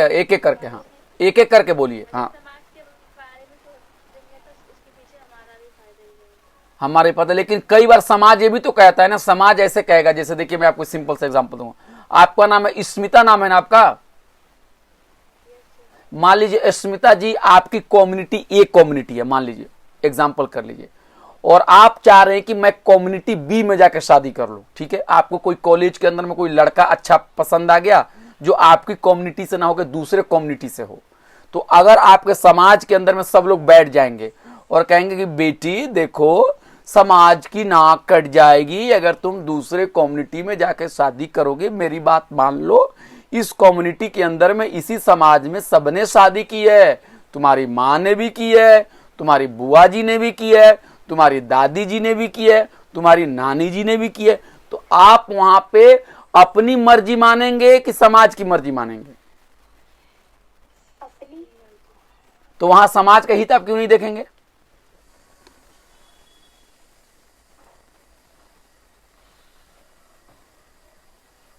हाँ, एक एक करके बोलिए। हाँ, समाज के बारे में सोचेंगे तो उसके पीछे हमारा भी फायदा ही है। हमारे पता, लेकिन कई बार समाज ये भी तो कहता है ना, समाज ऐसे कहेगा, जैसे देखिए मैं आपको सिंपल से एग्जांपल दूंगा। आपका नाम है स्मिता, नाम है ना आपका? मान लीजिए स्मिता जी आपकी कम्युनिटी एक कम्युनिटी है, मान लीजिए एग्जांपल कर लीजिए, और आप चाह रहे हैं कि मैं कम्युनिटी बी में जाकर शादी कर लूं, ठीक है। आपको कोई कॉलेज के अंदर में कोई लड़का अच्छा पसंद आ गया जो आपकी कम्युनिटी से ना होकर दूसरे कम्युनिटी से हो, तो अगर आपके समाज के अंदर में सब लोग बैठ जाएंगे और कहेंगे कि बेटी देखो समाज की नाक कट जाएगी अगर तुम दूसरे कम्युनिटी में जाकर शादी करोगे, मेरी बात मान लो, इस कम्युनिटी के अंदर में इसी समाज में सबने शादी की है, तुम्हारी माँ ने भी की है, तुम्हारी बुआ जी ने भी की है, तुम्हारी दादी जी ने भी की है, तुम्हारी नानी जी ने भी की है, तो आप वहां पे अपनी मर्जी मानेंगे कि समाज की मर्जी मानेंगे? अपनी तो वहां समाज का हित आप क्यों नहीं देखेंगे?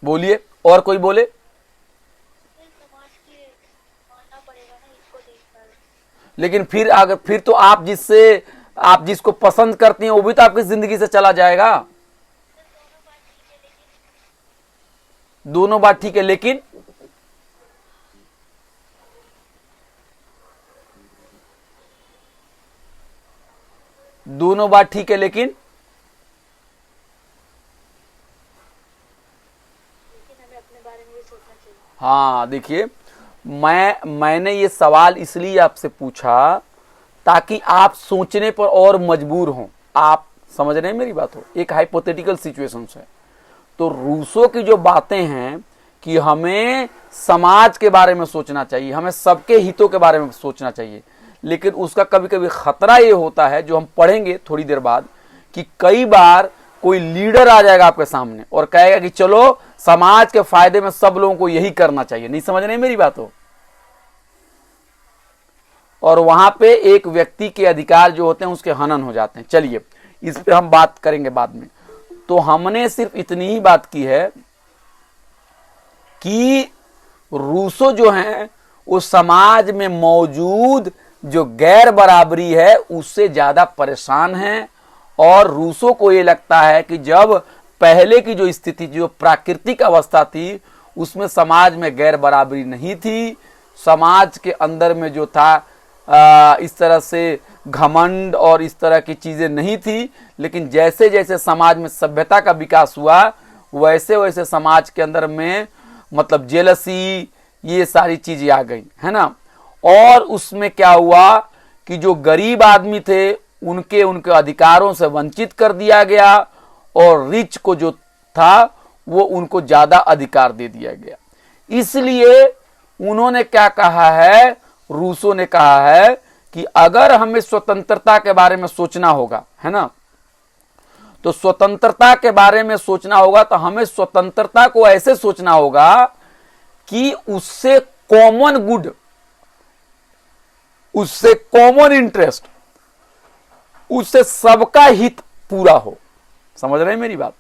बोलिए, और कोई बोले। समाज की मानना पड़ेगा ना इसको देखकर। लेकिन फिर तो आप जिसको पसंद करती हैं वो भी तो आपकी जिंदगी से चला जाएगा। दोनों बात ठीक है, लेकिन दोनों बात ठीक है, लेकिन हमें अपने बारे में भी सोचना चाहिए। हाँ देखिए, मैंने ये सवाल इसलिए आपसे पूछा ताकि आप सोचने पर और मजबूर हों। आप समझ रहे हैं मेरी बात हो, एक हाइपोथेटिकल सिचुएशन है। तो रूसो की जो बातें हैं कि हमें समाज के बारे में सोचना चाहिए, हमें सबके हितों के बारे में सोचना चाहिए, लेकिन उसका कभी कभी खतरा ये होता है, जो हम पढ़ेंगे थोड़ी देर बाद, कि कई बार कोई लीडर आ जाएगा आपके सामने और कहेगा कि चलो समाज के फायदे में सब लोगों को यही करना चाहिए। नहीं समझ रहे मेरी बात हो? और वहां पे एक व्यक्ति के अधिकार जो होते हैं उसके हनन हो जाते हैं। चलिए इस पे हम बात करेंगे बाद में। तो हमने सिर्फ इतनी ही बात की है कि रूसो जो हैं वो समाज में मौजूद जो गैर बराबरी है उससे ज्यादा परेशान हैं, और रूसो को ये लगता है कि जब पहले की जो स्थिति, जो प्राकृतिक अवस्था थी, उसमें समाज में गैर बराबरी नहीं थी, समाज के अंदर में जो था इस तरह से घमंड और इस तरह की चीजें नहीं थी, लेकिन जैसे जैसे समाज में सभ्यता का विकास हुआ वैसे वैसे समाज के अंदर में मतलब जेलसी, ये सारी चीजें आ गई, है ना। और उसमें क्या हुआ कि जो गरीब आदमी थे उनके अधिकारों से वंचित कर दिया गया, और रिच को जो था वो उनको ज्यादा अधिकार दे दिया गया। इसलिए उन्होंने क्या कहा है, रूसो ने कहा है कि अगर हमें स्वतंत्रता के बारे में सोचना होगा, है ना, तो स्वतंत्रता के बारे में सोचना होगा तो हमें स्वतंत्रता को ऐसे सोचना होगा कि उससे कॉमन गुड, उससे कॉमन इंटरेस्ट, उससे सबका हित पूरा हो। समझ रहे हैं मेरी बात?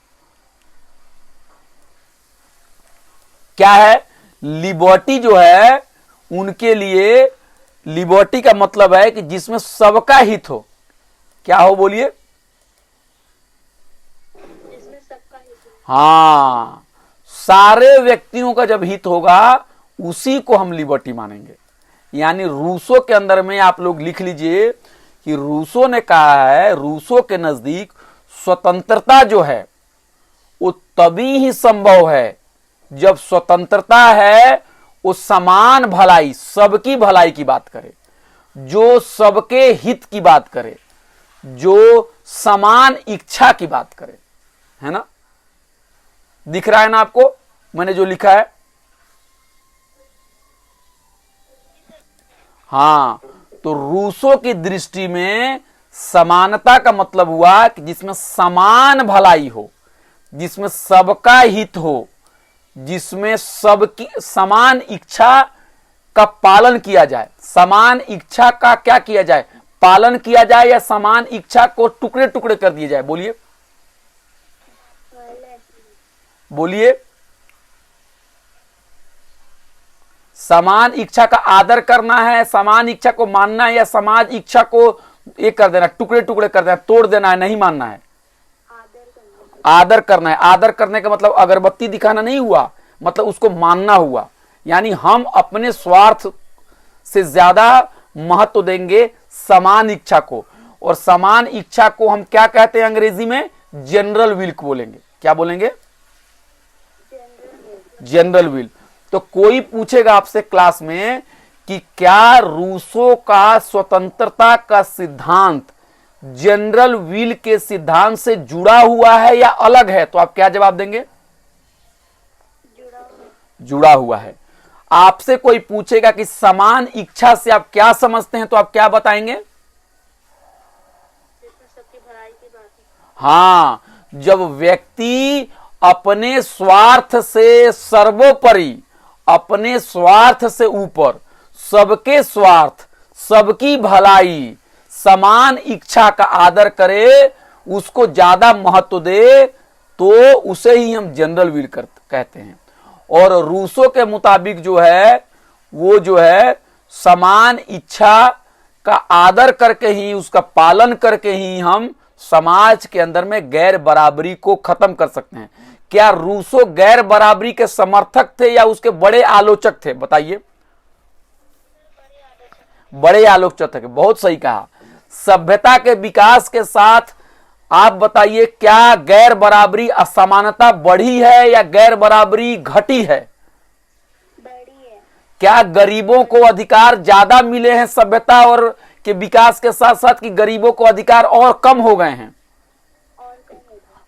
क्या है लिबर्टी जो है, उनके लिए लिबर्टी का मतलब है कि जिसमें सबका हित हो। क्या हो बोलिए? जिसमें सबका हित हो। हाँ, सारे व्यक्तियों का जब हित होगा उसी को हम लिबर्टी मानेंगे। यानी रूसो के अंदर में आप लोग लिख लीजिए कि रूसो ने कहा है, रूसो के नजदीक स्वतंत्रता जो है वो तभी ही संभव है जब स्वतंत्रता है वो समान भलाई, सबकी भलाई की बात करे, जो सबके हित की बात करे, जो समान इच्छा की बात करे, है ना। दिख रहा है ना आपको मैंने जो लिखा है? हाँ, तो रूसो की दृष्टि में समानता का मतलब हुआ कि जिसमें समान भलाई हो, जिसमें सबका हित हो, जिसमें सबकी समान इच्छा का पालन किया जाए। समान इच्छा का क्या किया जाए? पालन किया जाए, या समान इच्छा को टुकड़े टुकड़े कर दिए जाए? बोलिए बोलिए। समान इच्छा का आदर करना है, समान इच्छा को मानना है, या समान इच्छा को एक कर देना, टुकड़े टुकड़े कर देना, तोड़ देना है, नहीं मानना है? आदर करना है। आदर करने का मतलब अगरबत्ती दिखाना नहीं हुआ, मतलब उसको मानना हुआ। यानी हम अपने स्वार्थ से ज्यादा महत्व देंगे समान इच्छा को, और समान इच्छा को हम क्या कहते हैं अंग्रेजी में? जनरल विल को बोलेंगे। क्या बोलेंगे? General will. तो कोई पूछेगा आपसे क्लास में कि क्या रूसो का स्वतंत्रता का सिद्धांत जनरल विल के सिद्धांत से जुड़ा हुआ है या अलग है, तो आप क्या जवाब देंगे? जुड़ा हुआ है। आपसे कोई पूछेगा कि समान इच्छा से आप क्या समझते हैं, तो आप क्या बताएंगे? सबकी भलाई की बात है। हाँ, जब व्यक्ति अपने स्वार्थ से सर्वोपरि, अपने स्वार्थ से ऊपर सबके स्वार्थ, सबकी भलाई, समान इच्छा का आदर करे, उसको ज्यादा महत्व दे, तो उसे ही हम जनरल विल कहते हैं। और रूसो के मुताबिक जो है वो जो है समान इच्छा का आदर करके ही, उसका पालन करके ही हम समाज के अंदर में गैर बराबरी को खत्म कर सकते हैं। क्या रूसो गैर बराबरी के समर्थक थे या उसके बड़े आलोचक थे? बताइए। बड़े आलोचक थे, बहुत सही कहा। सभ्यता के विकास के साथ आप बताइए, क्या गैर बराबरी असमानता बढ़ी है या गैर बराबरी घटी है? बड़ी है। क्या गरीबों को अधिकार ज्यादा मिले हैं सभ्यता और के विकास के साथ साथ, कि गरीबों को अधिकार और कम हो गए हैं? और कम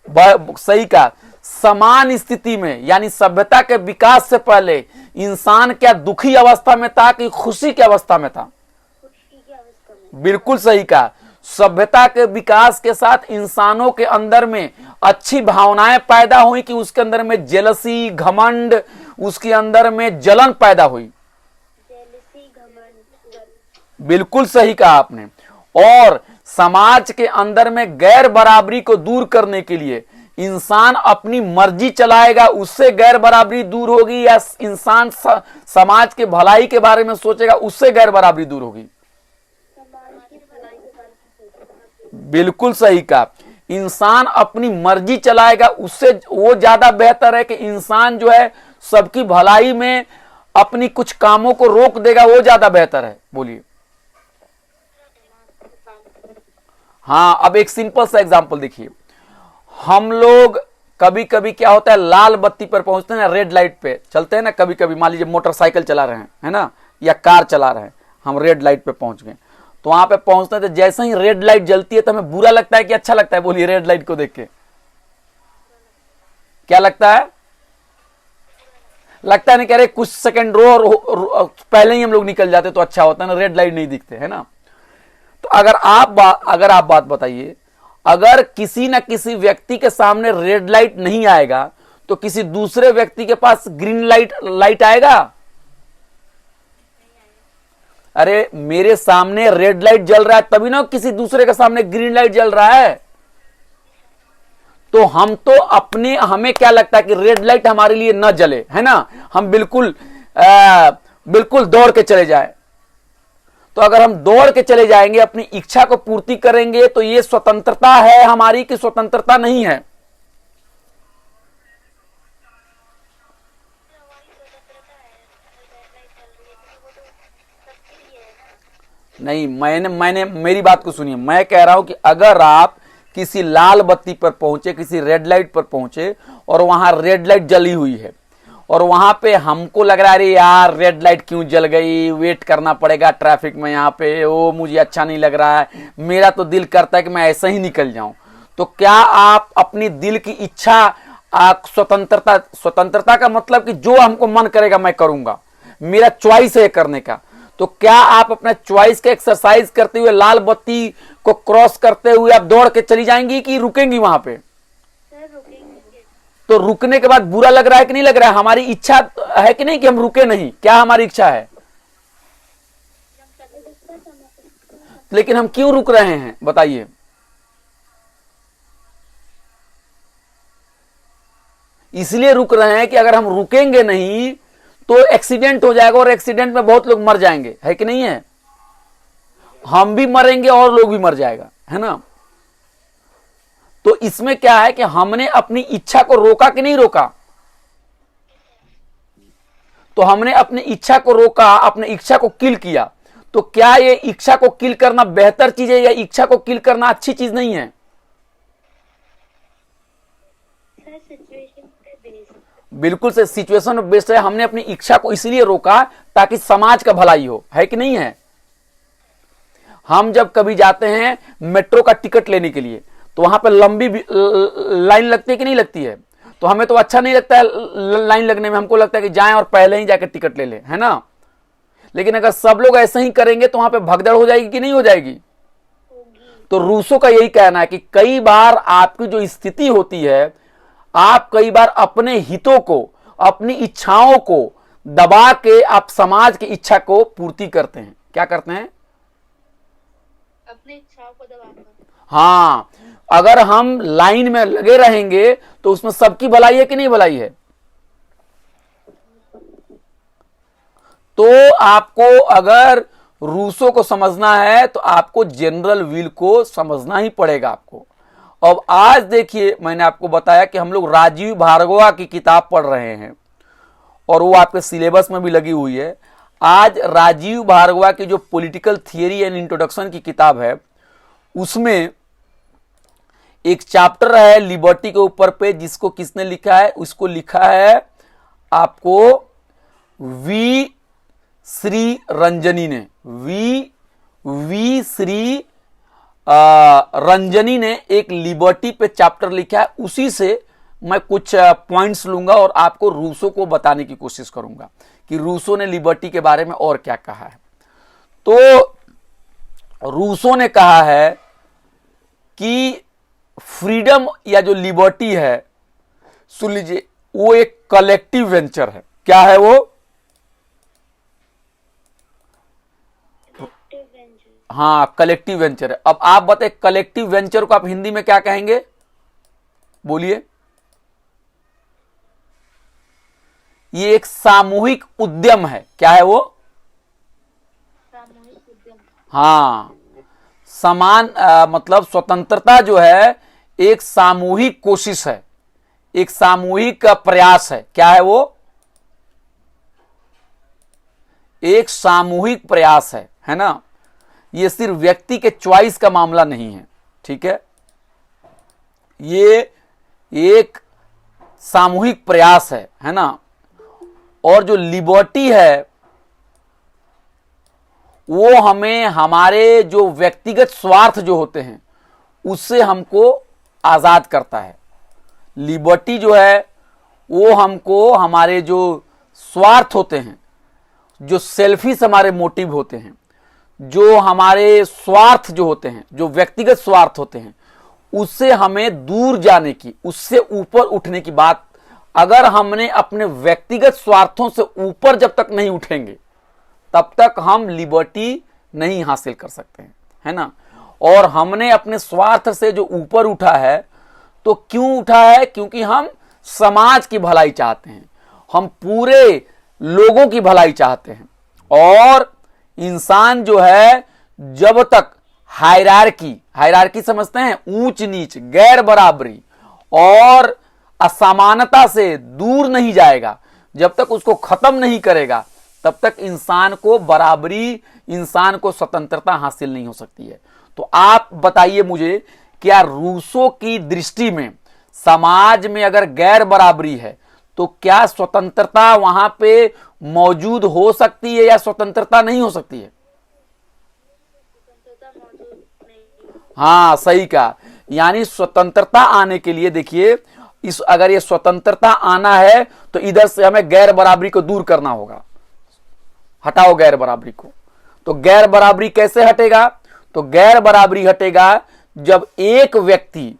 होगा। सही कहा। समान स्थिति में, यानी सभ्यता के विकास से पहले इंसान क्या दुखी अवस्था में था कि खुशी की अवस्था में था? खुशी की अवस्था में। बिल्कुल सही कहा। सभ्यता के विकास के साथ इंसानों के अंदर में अच्छी भावनाएं पैदा हुई कि उसके अंदर में जेलसी, घमंड, उसके अंदर में जलन पैदा हुई। जेलसी, घमंड। बिल्कुल सही कहा आपने। और समाज के अंदर में गैर बराबरी को दूर करने के लिए इंसान अपनी मर्जी चलाएगा, उससे गैर बराबरी दूर होगी, या इंसान समाज के भलाई के बारे में सोचेगा, उससे गैर बराबरी दूर होगी? समाज की भलाई के बारे में सोचेगा। बिल्कुल सही कहा। इंसान अपनी मर्जी चलाएगा, उससे वो ज्यादा बेहतर है कि इंसान जो है सबकी भलाई में अपनी कुछ कामों को रोक देगा, वो ज्यादा बेहतर है। बोलिए। हाँ, अब एक सिंपल सा एग्जांपल देखिए। हम लोग कभी कभी क्या होता है, लाल बत्ती पर पहुंचते हैं ना, रेड लाइट पे चलते हैं ना, कभी कभी मान लीजिए मोटरसाइकिल चला रहे हैं, है ना, या कार चला रहे हैं, हम रेड लाइट पे पहुंच गए, तो वहां पे पहुंचते हैं तो जैसे ही रेड लाइट जलती है तो हमें बुरा लगता है कि अच्छा लगता है? बोलिए, रेड लाइट को देख के क्या लगता है? लगता है नहीं, कह रहे कुछ सेकंड रो और पहले ही हम लोग निकल जाते तो अच्छा होता है ना, रेड लाइट नहीं दिखते, है ना। तो अगर आप बात बताइए, अगर किसी न किसी व्यक्ति के सामने रेड लाइट नहीं आएगा तो किसी दूसरे व्यक्ति के पास ग्रीन लाइट आएगा? अरे मेरे सामने रेड लाइट जल रहा है तभी ना किसी दूसरे के सामने ग्रीन लाइट जल रहा है। तो हम तो हमें क्या लगता है कि रेड लाइट हमारे लिए न जले, है ना, हम बिल्कुल दौड़ के चले जाए। तो अगर हम दौड़ के चले जाएंगे, अपनी इच्छा को पूर्ति करेंगे, तो ये स्वतंत्रता है हमारी कि स्वतंत्रता नहीं है? नहीं, मैंने मेरी बात को सुनिए। मैं कह रहा हूं कि अगर आप किसी लाल बत्ती पर पहुंचे, किसी रेड लाइट पर पहुंचे, और वहां रेड लाइट जली हुई है, और वहां पे हमको लग रहा है अरे यार रेड लाइट क्यों जल गई, वेट करना पड़ेगा ट्रैफिक में, यहाँ पे वो मुझे अच्छा नहीं लग रहा है, मेरा तो दिल करता है कि मैं ऐसे ही निकल जाऊं, तो क्या आप अपनी दिल की इच्छा, स्वतंत्रता का मतलब कि जो हमको मन करेगा मैं करूंगा, मेरा चॉइस है करने का, तो क्या आप अपना चॉइस का एक्सरसाइज करते हुए लाल बत्ती को क्रॉस करते हुए आप दौड़ के चली जाएंगी कि रुकेंगी वहां पे? सर रुकेंगे। तो रुकने के बाद बुरा लग रहा है कि नहीं लग रहा है? हमारी इच्छा है कि नहीं कि हम रुके नहीं? क्या हमारी इच्छा है? लेकिन हम क्यों रुक रहे हैं बताइए? इसलिए रुक रहे हैं कि अगर हम रुकेंगे नहीं तो एक्सीडेंट हो जाएगा, और एक्सीडेंट में बहुत लोग मर जाएंगे, है कि नहीं है? हम भी मरेंगे और लोग भी मर जाएगा, है ना। तो इसमें क्या है कि हमने अपनी इच्छा को रोका कि नहीं रोका? तो हमने अपनी इच्छा को रोका, अपनी इच्छा को किल किया। तो क्या ये इच्छा को किल करना बेहतर चीज है या इच्छा को किल करना अच्छी चीज नहीं है? बिल्कुल से सिचुएशन बेस्ड है। हमने अपनी इच्छा को इसलिए रोका ताकि समाज का भलाई हो, है कि नहीं है। हम जब कभी जाते हैं मेट्रो का टिकट लेने के लिए तो वहां पर लंबी लाइन लगती है कि नहीं लगती है? तो हमें तो अच्छा नहीं लगता है लाइन लगने में, हमको लगता है कि जाएं और पहले ही जाकर टिकट ले लें, है ना। लेकिन अगर सब लोग ऐसे ही करेंगे तो वहां पे भगदड़ हो जाएगी कि नहीं हो जाएगी? तो रूसो का यही कहना है कि कई बार आपकी जो स्थिति होती है, आप कई बार अपने हितों को, अपनी इच्छाओं को दबा के आप समाज की इच्छा को पूर्ति करते हैं। क्या करते हैं? अपनी इच्छाओं को दबाकर। हाँ, अगर हम लाइन में लगे रहेंगे तो उसमें सबकी भलाई है कि नहीं भलाई है? तो आपको अगर रूसो को समझना है तो आपको जनरल विल को समझना ही पड़ेगा आपको। अब आज देखिए, मैंने आपको बताया कि हम लोग राजीव भार्गवा की किताब पढ़ रहे हैं और वो आपके सिलेबस में भी लगी हुई है। आज राजीव भार्गवा की जो पॉलिटिकल थियरी एंड इंट्रोडक्शन की किताब है, उसमें एक चैप्टर है लिबर्टी के ऊपर पे, जिसको किसने लिखा है? उसको लिखा है आपको वी श्री रंजनी ने। वी श्री रंजनी ने एक लिबर्टी पे चैप्टर लिखा है। उसी से मैं कुछ पॉइंट्स लूंगा और आपको रूसो को बताने की कोशिश करूंगा कि रूसो ने लिबर्टी के बारे में और क्या कहा है। तो रूसो ने कहा है कि फ्रीडम या जो लिबर्टी है, सुन लीजिए, वो एक कलेक्टिव वेंचर है। क्या है वो? हाँ, कलेक्टिव वेंचर है। अब आप बताए कलेक्टिव वेंचर को आप हिंदी में क्या कहेंगे? बोलिए। ये एक सामूहिक उद्यम है। क्या है वो? सामूहिक उद्यम। हाँ, समान मतलब स्वतंत्रता जो है एक सामूहिक कोशिश है, एक सामूहिक प्रयास है। क्या है वो? एक सामूहिक प्रयास है ना। ये सिर्फ व्यक्ति के चॉइस का मामला नहीं है, ठीक है। ये एक सामूहिक प्रयास है ना। और जो लिबर्टी है वो हमें हमारे जो व्यक्तिगत स्वार्थ जो होते हैं उससे हमको आजाद करता है। लिबर्टी जो है वो हमको हमारे जो स्वार्थ होते हैं, जो सेल्फिश हमारे मोटिव होते हैं, जो हमारे स्वार्थ जो होते हैं, जो व्यक्तिगत स्वार्थ होते हैं, उससे हमें दूर जाने की, उससे ऊपर उठने की बात, अगर हमने अपने व्यक्तिगत स्वार्थों से ऊपर जब तक नहीं उठेंगे तब तक हम लिबर्टी नहीं हासिल कर सकते हैं, है ना। और हमने अपने स्वार्थ से जो ऊपर उठा है, तो क्यों उठा है? क्योंकि हम समाज की भलाई चाहते हैं, हम पूरे लोगों की भलाई चाहते हैं। और इंसान जो है जब तक हायरार्की समझते हैं, ऊंच नीच, गैर बराबरी और असमानता से दूर नहीं जाएगा, जब तक उसको खत्म नहीं करेगा, तब तक इंसान को बराबरी, इंसान को स्वतंत्रता हासिल नहीं हो सकती है। तो आप बताइए मुझे, क्या रूसो की दृष्टि में समाज में अगर गैर बराबरी है तो क्या स्वतंत्रता वहां पे मौजूद हो सकती है या स्वतंत्रता नहीं हो सकती है? स्वतंत्रता मौजूद नहीं। हाँ, सही कहा। यानी स्वतंत्रता आने के लिए देखिए, अगर ये स्वतंत्रता आना है तो इधर से हमें गैर बराबरी को दूर करना होगा। हटाओ गैर बराबरी को। तो गैर बराबरी कैसे हटेगा? तो गैर बराबरी हटेगा जब एक व्यक्ति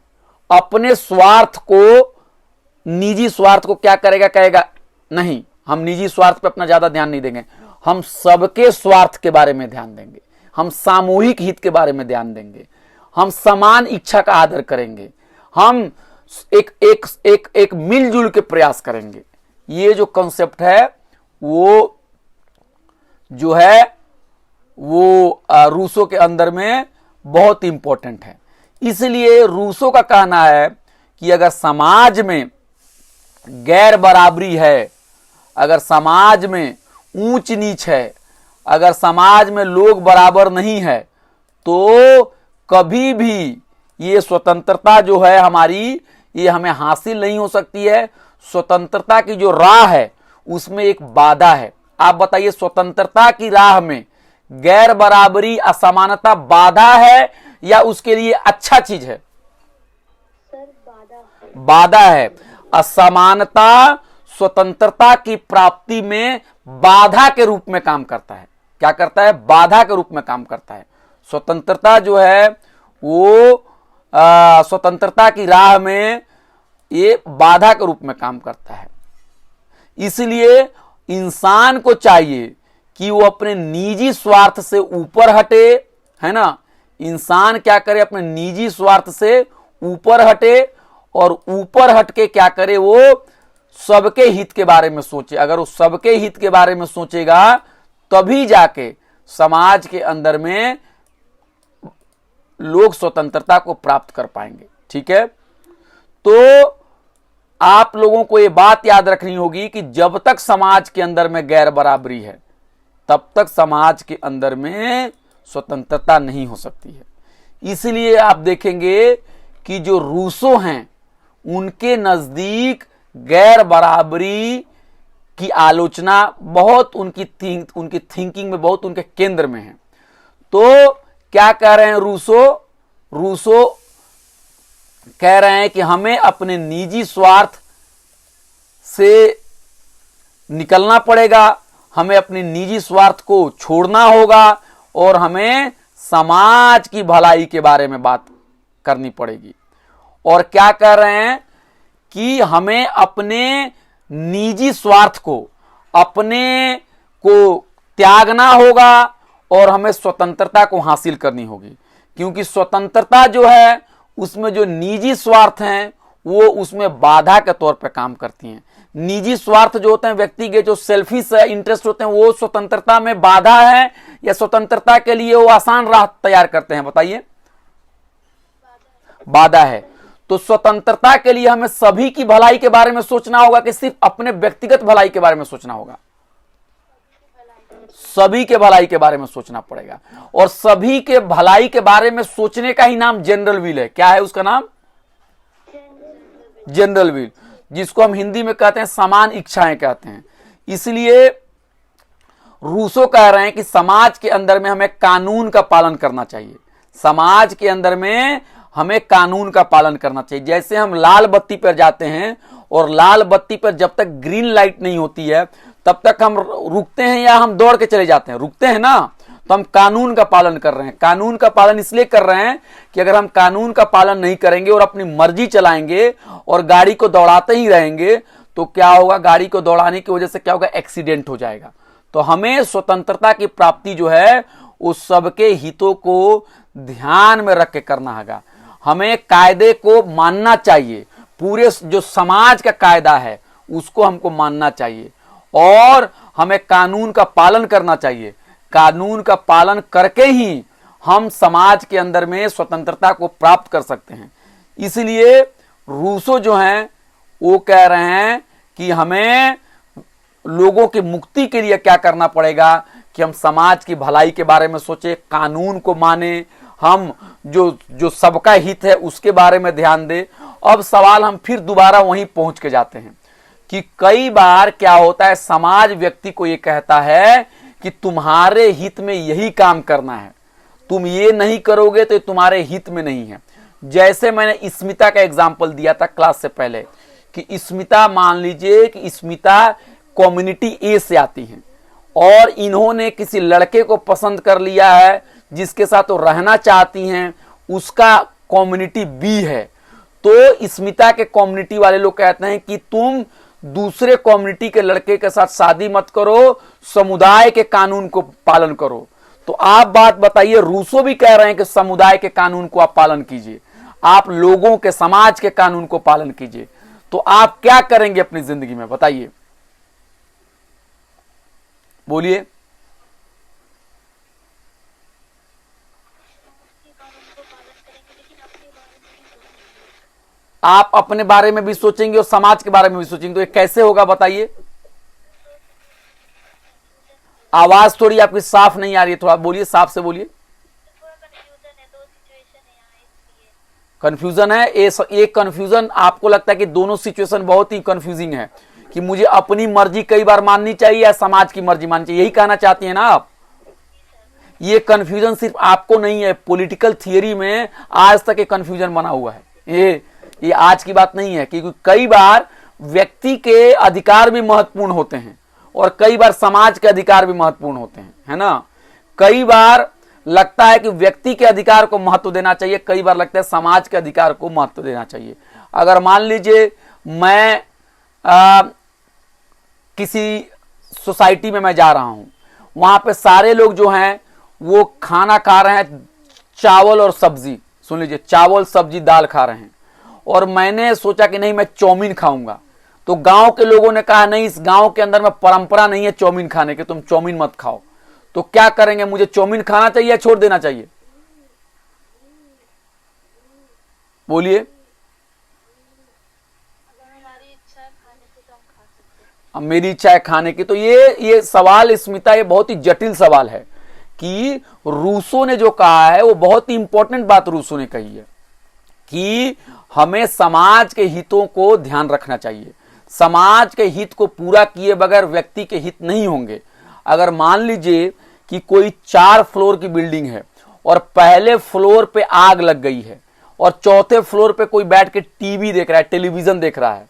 अपने स्वार्थ को, निजी स्वार्थ को क्या करेगा? कहेगा नहीं, हम निजी स्वार्थ पे अपना ज्यादा ध्यान नहीं देंगे, हम सबके स्वार्थ के बारे में ध्यान देंगे, हम सामूहिक हित के बारे में ध्यान देंगे, हम समान इच्छा का आदर करेंगे, हम एक मिलजुल के प्रयास करेंगे। ये जो कॉन्सेप्ट है वो जो है वो रूसो के अंदर में बहुत इंपॉर्टेंट है। इसलिए रूसो का कहना है कि अगर समाज में गैर बराबरी है, अगर समाज में ऊंच नीच है, अगर समाज में लोग बराबर नहीं है, तो कभी भी ये स्वतंत्रता जो है हमारी, ये हमें हासिल नहीं हो सकती है। स्वतंत्रता की जो राह है उसमें एक बाधा है। आप बताइए, स्वतंत्रता की राह में गैर बराबरी, असमानता बाधा है या उसके लिए अच्छा चीज है? सर, बाधा है। असमानता स्वतंत्रता की प्राप्ति में बाधा के रूप में काम करता है। क्या करता है? बाधा के रूप में काम करता है। स्वतंत्रता जो है वो स्वतंत्रता की राह में ये बाधा के रूप में काम करता है। इसलिए इंसान को चाहिए कि वो अपने निजी स्वार्थ से ऊपर हटे, है ना। इंसान क्या करे? अपने निजी स्वार्थ से ऊपर हटे और ऊपर हट के क्या करे? वो सबके हित के बारे में सोचे। अगर वो सबके हित के बारे में सोचेगा तभी जाके समाज के अंदर में लोग स्वतंत्रता को प्राप्त कर पाएंगे। ठीक है, तो आप लोगों को ये बात याद रखनी होगी कि जब तक समाज के अंदर में गैर बराबरी है तब तक समाज के अंदर में स्वतंत्रता नहीं हो सकती है। इसलिए आप देखेंगे कि जो रूसो हैं उनके नजदीक गैर बराबरी की आलोचना बहुत उनकी थिंकिंग में, बहुत उनके केंद्र में है। तो क्या कह रहे हैं रूसो कह रहे हैं कि हमें अपने निजी स्वार्थ से निकलना पड़ेगा, हमें अपने निजी स्वार्थ को छोड़ना होगा और हमें समाज की भलाई के बारे में बात करनी पड़ेगी। और क्या कह रहे हैं कि हमें अपने निजी स्वार्थ को, अपने को त्यागना होगा और हमें स्वतंत्रता को हासिल करनी होगी, क्योंकि स्वतंत्रता जो है उसमें जो निजी स्वार्थ हैं वो उसमें बाधा के तौर पर काम करती हैं। निजी स्वार्थ जो होते हैं, व्यक्तिगत जो सेल्फिश इंटरेस्ट होते हैं, वो स्वतंत्रता में बाधा है या स्वतंत्रता के लिए वो आसान राह तैयार करते हैं? बताइए। बाधा है। तो स्वतंत्रता के लिए हमें सभी की भलाई के बारे में सोचना होगा कि सिर्फ अपने व्यक्तिगत भलाई के बारे में सोचना होगा? सभी के भलाई के बारे में सोचना पड़ेगा। और सभी के भलाई के बारे में सोचने का ही नाम जनरल विल है। क्या है उसका नाम? जनरल विल, जिसको हम हिंदी में कहते हैं समान इच्छाएं कहते हैं। इसलिए रूसो कह रहे हैं कि समाज के अंदर में हमें कानून का पालन करना चाहिए। समाज के अंदर में हमें कानून का पालन करना चाहिए। जैसे हम लाल बत्ती पर जाते हैं और लाल बत्ती पर जब तक ग्रीन लाइट नहीं होती है तब तक हम रुकते हैं या हम दौड़ के चले जाते हैं? रुकते हैं ना। तो हम कानून का पालन कर रहे हैं। कानून का पालन इसलिए कर रहे हैं कि अगर हम कानून का पालन नहीं करेंगे और अपनी मर्जी चलाएंगे और गाड़ी को दौड़ाते ही रहेंगे तो क्या होगा? गाड़ी को दौड़ाने की वजह से क्या होगा? एक्सीडेंट हो जाएगा। तो हमें स्वतंत्रता की प्राप्ति जो है उस सबके हितों को ध्यान में रख के करना होगा। हमें कायदे को मानना चाहिए, पूरे जो समाज का कायदा है उसको हमको मानना चाहिए और हमें कानून का पालन करना चाहिए। कानून का पालन करके ही हम समाज के अंदर में स्वतंत्रता को प्राप्त कर सकते हैं। इसलिए रूसो जो हैं वो कह रहे हैं कि हमें लोगों की मुक्ति के लिए क्या करना पड़ेगा कि हम समाज की भलाई के बारे में सोचें, कानून को माने, हम जो सबका हित है उसके बारे में ध्यान दें। अब सवाल हम फिर दोबारा वहीं पहुंच के जाते हैं कि कई बार क्या होता है, समाज व्यक्ति को ये कहता है कि तुम्हारे हित में यही काम करना है, तुम ये नहीं करोगे तो तुम्हारे हित में नहीं है। जैसे मैंने स्मिता का एग्जाम्पल दिया था क्लास से पहले कि स्मिता, मान लीजिए कि स्मिता कम्युनिटी ए से आती हैं और इन्होंने किसी लड़के को पसंद कर लिया है जिसके साथ वो रहना चाहती हैं, उसका कम्युनिटी बी है। तो स्मिता के कम्युनिटी वाले लोग कहते हैं कि तुम दूसरे कम्युनिटी के लड़के के साथ शादी मत करो, समुदाय के कानून को पालन करो। तो आप बात बताइए, रूसो भी कह रहे हैं कि समुदाय के कानून को आप पालन कीजिए, आप लोगों के, समाज के कानून को पालन कीजिए। तो आप क्या करेंगे अपनी जिंदगी में? बताइए, बोलिए। आप अपने बारे में भी सोचेंगे और समाज के बारे में भी सोचेंगे, तो ये कैसे होगा बताइए? आवाज थोड़ी आपकी साफ नहीं आ रही है, थोड़ा बोलिए, साफ से बोलिए। कंफ्यूजन है। एक कंफ्यूजन आपको लगता है कि दोनों सिचुएशन बहुत ही कंफ्यूजिंग है कि मुझे अपनी मर्जी कई बार माननी चाहिए या समाज की मर्जी माननी चाहिए, यही कहना चाहती हैं ना आप? ये कंफ्यूजन सिर्फ आपको नहीं है, पॉलिटिकल थियरी में आज तक ये कंफ्यूजन बना हुआ है। ये आज की बात नहीं है, क्योंकि कई बार व्यक्ति के अधिकार भी महत्वपूर्ण होते हैं और कई बार समाज के अधिकार भी महत्वपूर्ण होते हैं, है ना। कई बार लगता है कि व्यक्ति के अधिकार को महत्व देना चाहिए, कई बार लगता है समाज के अधिकार को महत्व देना चाहिए। अगर मान लीजिए मैं किसी सोसाइटी में मैं जा रहा हूं, वहां पे सारे लोग जो हैं वो खाना खा रहे हैं, चावल और सब्जी, सुन लीजिए, चावल सब्जी दाल खा रहे हैं, और मैंने सोचा कि नहीं मैं चाउमीन खाऊंगा। तो गांव के लोगों ने कहा नहीं, इस गांव के अंदर में परंपरा नहीं है चाउमीन खाने की, तुम चाउमीन मत खाओ। तो क्या करेंगे? मुझे चाउमीन खाना चाहिए या छोड़ देना चाहिए? बोलिए। अब मेरी इच्छा है खाने की। तो ये सवाल स्मिता, ये बहुत ही जटिल सवाल है कि रूसो ने जो कहा है वो बहुत ही इंपॉर्टेंट बात रूसो ने कही है कि हमें समाज के हितों को ध्यान रखना चाहिए। समाज के हित को पूरा किए बगैर व्यक्ति के हित नहीं होंगे। अगर मान लीजिए कि कोई 4 फ्लोर की बिल्डिंग है और पहले फ्लोर पे आग लग गई है और चौथे फ्लोर पे कोई बैठ के टीवी देख रहा है, टेलीविजन देख रहा है,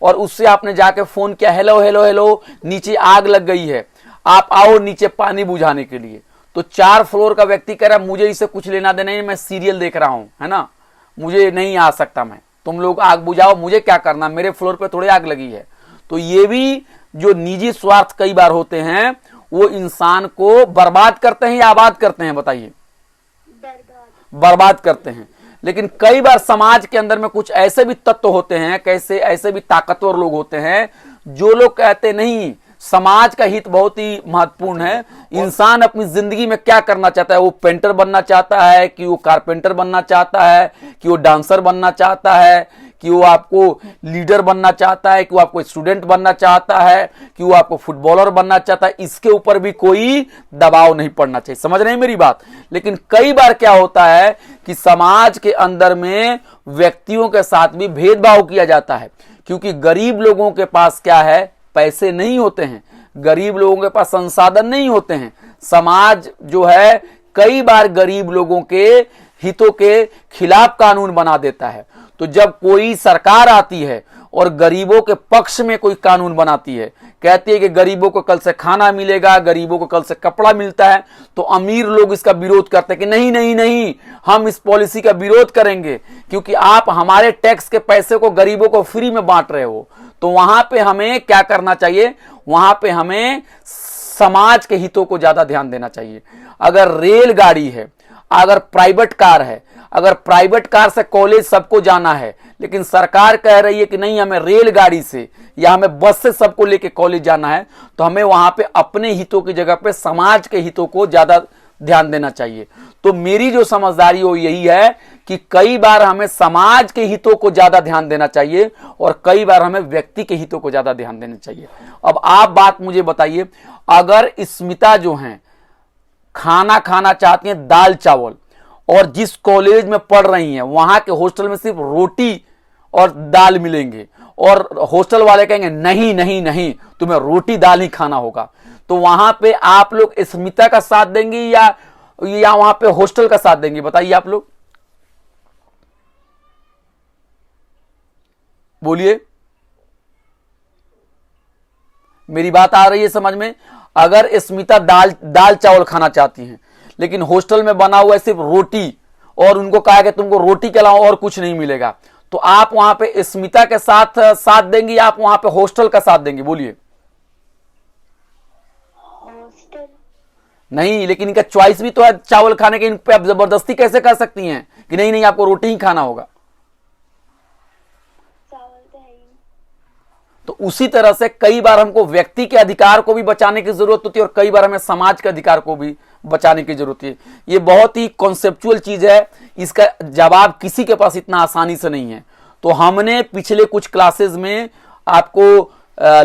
और उससे आपने जाके फोन किया, हेलो हेलो हेलो, नीचे आग लग गई है, आप आओ नीचे पानी बुझाने के लिए। तो 4 फ्लोर का व्यक्ति कह रहा है मुझे इससे कुछ लेना देना नहीं, मैं सीरियल देख रहा हूं, है ना, मुझे नहीं आ सकता, मैं, तुम लोग आग बुझाओ, मुझे क्या करना, मेरे फ्लोर पे थोड़ी आग लगी है। तो ये भी जो निजी स्वार्थ कई बार होते हैं वो इंसान को बर्बाद करते हैं या आबाद करते हैं, बताइए? बर्बाद करते हैं। लेकिन कई बार समाज के अंदर में कुछ ऐसे भी तत्व होते हैं, कैसे ऐसे भी ताकतवर लोग होते हैं जो लोग कहते नहीं, समाज का हित बहुत ही महत्वपूर्ण है। इंसान अपनी जिंदगी में क्या करना चाहता है, वो पेंटर बनना चाहता है कि वो कारपेंटर बनना चाहता है कि वो डांसर बनना चाहता है कि वो आपको लीडर बनना चाहता है कि वो आपको स्टूडेंट बनना चाहता है कि वो आपको फुटबॉलर बनना चाहता है, इसके ऊपर भी कोई दबाव नहीं पड़ना चाहिए। समझ रहे हैं मेरी बात? लेकिन कई बार क्या होता है कि समाज के अंदर में व्यक्तियों के साथ भी भेदभाव किया जाता है, क्योंकि गरीब लोगों के पास क्या है, पैसे नहीं होते हैं, गरीब लोगों के पास संसाधन नहीं होते हैं। समाज जो है कई बार गरीब लोगों के हितों के खिलाफ कानून बना देता है। तो जब कोई सरकार आती है और गरीबों के पक्ष में कोई कानून बनाती है, कहती है कि गरीबों को कल से खाना मिलेगा, गरीबों को कल से कपड़ा मिलता है, तो अमीर लोग इसका विरोध करते हैं कि नहीं नहीं नहीं, हम इस पॉलिसी का विरोध करेंगे क्योंकि आप हमारे टैक्स के पैसे को गरीबों को फ्री में बांट रहे हो। तो वहां पे हमें क्या करना चाहिए, वहां पे हमें समाज के हितों को ज्यादा ध्यान देना चाहिए। अगर रेलगाड़ी है, अगर प्राइवेट कार है, अगर प्राइवेट कार से कॉलेज सबको जाना है, लेकिन सरकार कह रही है कि नहीं हमें रेलगाड़ी से या हमें बस से सबको लेके कॉलेज जाना है, तो हमें वहां पे अपने हितों की जगह पे समाज के हितों को ज्यादा ध्यान देना चाहिए। तो मेरी जो समझदारी हो यही है कि कई बार हमें समाज के हितों को ज्यादा ध्यान देना चाहिए और कई बार हमें व्यक्ति के हितों को ज्यादा ध्यान देना चाहिए। अब आप बात मुझे बताइए, अगर स्मिता जो है खाना खाना चाहती हैं दाल चावल, और जिस कॉलेज में पढ़ रही हैं वहां के हॉस्टल में सिर्फ रोटी और दाल मिलेंगे, और हॉस्टल वाले कहेंगे नहीं नहीं नहीं तुम्हें रोटी दाल ही खाना होगा, तो वहां पे आप लोग स्मिता का साथ देंगे या वहां पे हॉस्टल का साथ देंगे? बताइए आप लोग, बोलिए, मेरी बात आ रही है समझ में? अगर स्मिता दाल चावल खाना चाहती हैं लेकिन हॉस्टल में बना हुआ है सिर्फ रोटी, और उनको कहा कि तुमको रोटी के अलावा और कुछ नहीं मिलेगा, तो आप वहां पे स्मिता के साथ देंगे या आप वहां पे हॉस्टल का साथ देंगे? बोलिए। हॉस्टल नहीं, लेकिन इनका चॉइस भी तो है चावल खाने के, इन पे आप जबरदस्ती कैसे कर सकती हैं कि नहीं नहीं आपको रोटी ही खाना होगा? चावल तो है ही। तो उसी तरह से कई बार हमको व्यक्ति के अधिकार को भी बचाने की जरूरत होती है और कई बार हमें समाज के अधिकार को भी बचाने की जरूरत है। ये बहुत ही कॉन्सेप्चुअल चीज है, इसका जवाब किसी के पास इतना आसानी से नहीं है। तो हमने पिछले कुछ क्लासेस में आपको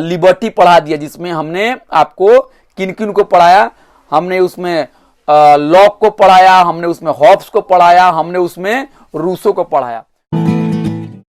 लिबर्टी पढ़ा दिया, जिसमें हमने आपको किन किन को पढ़ाया, हमने उसमें लॉक को पढ़ाया, हमने उसमें हॉब्स को पढ़ाया, हमने उसमें रूसो को पढ़ाया।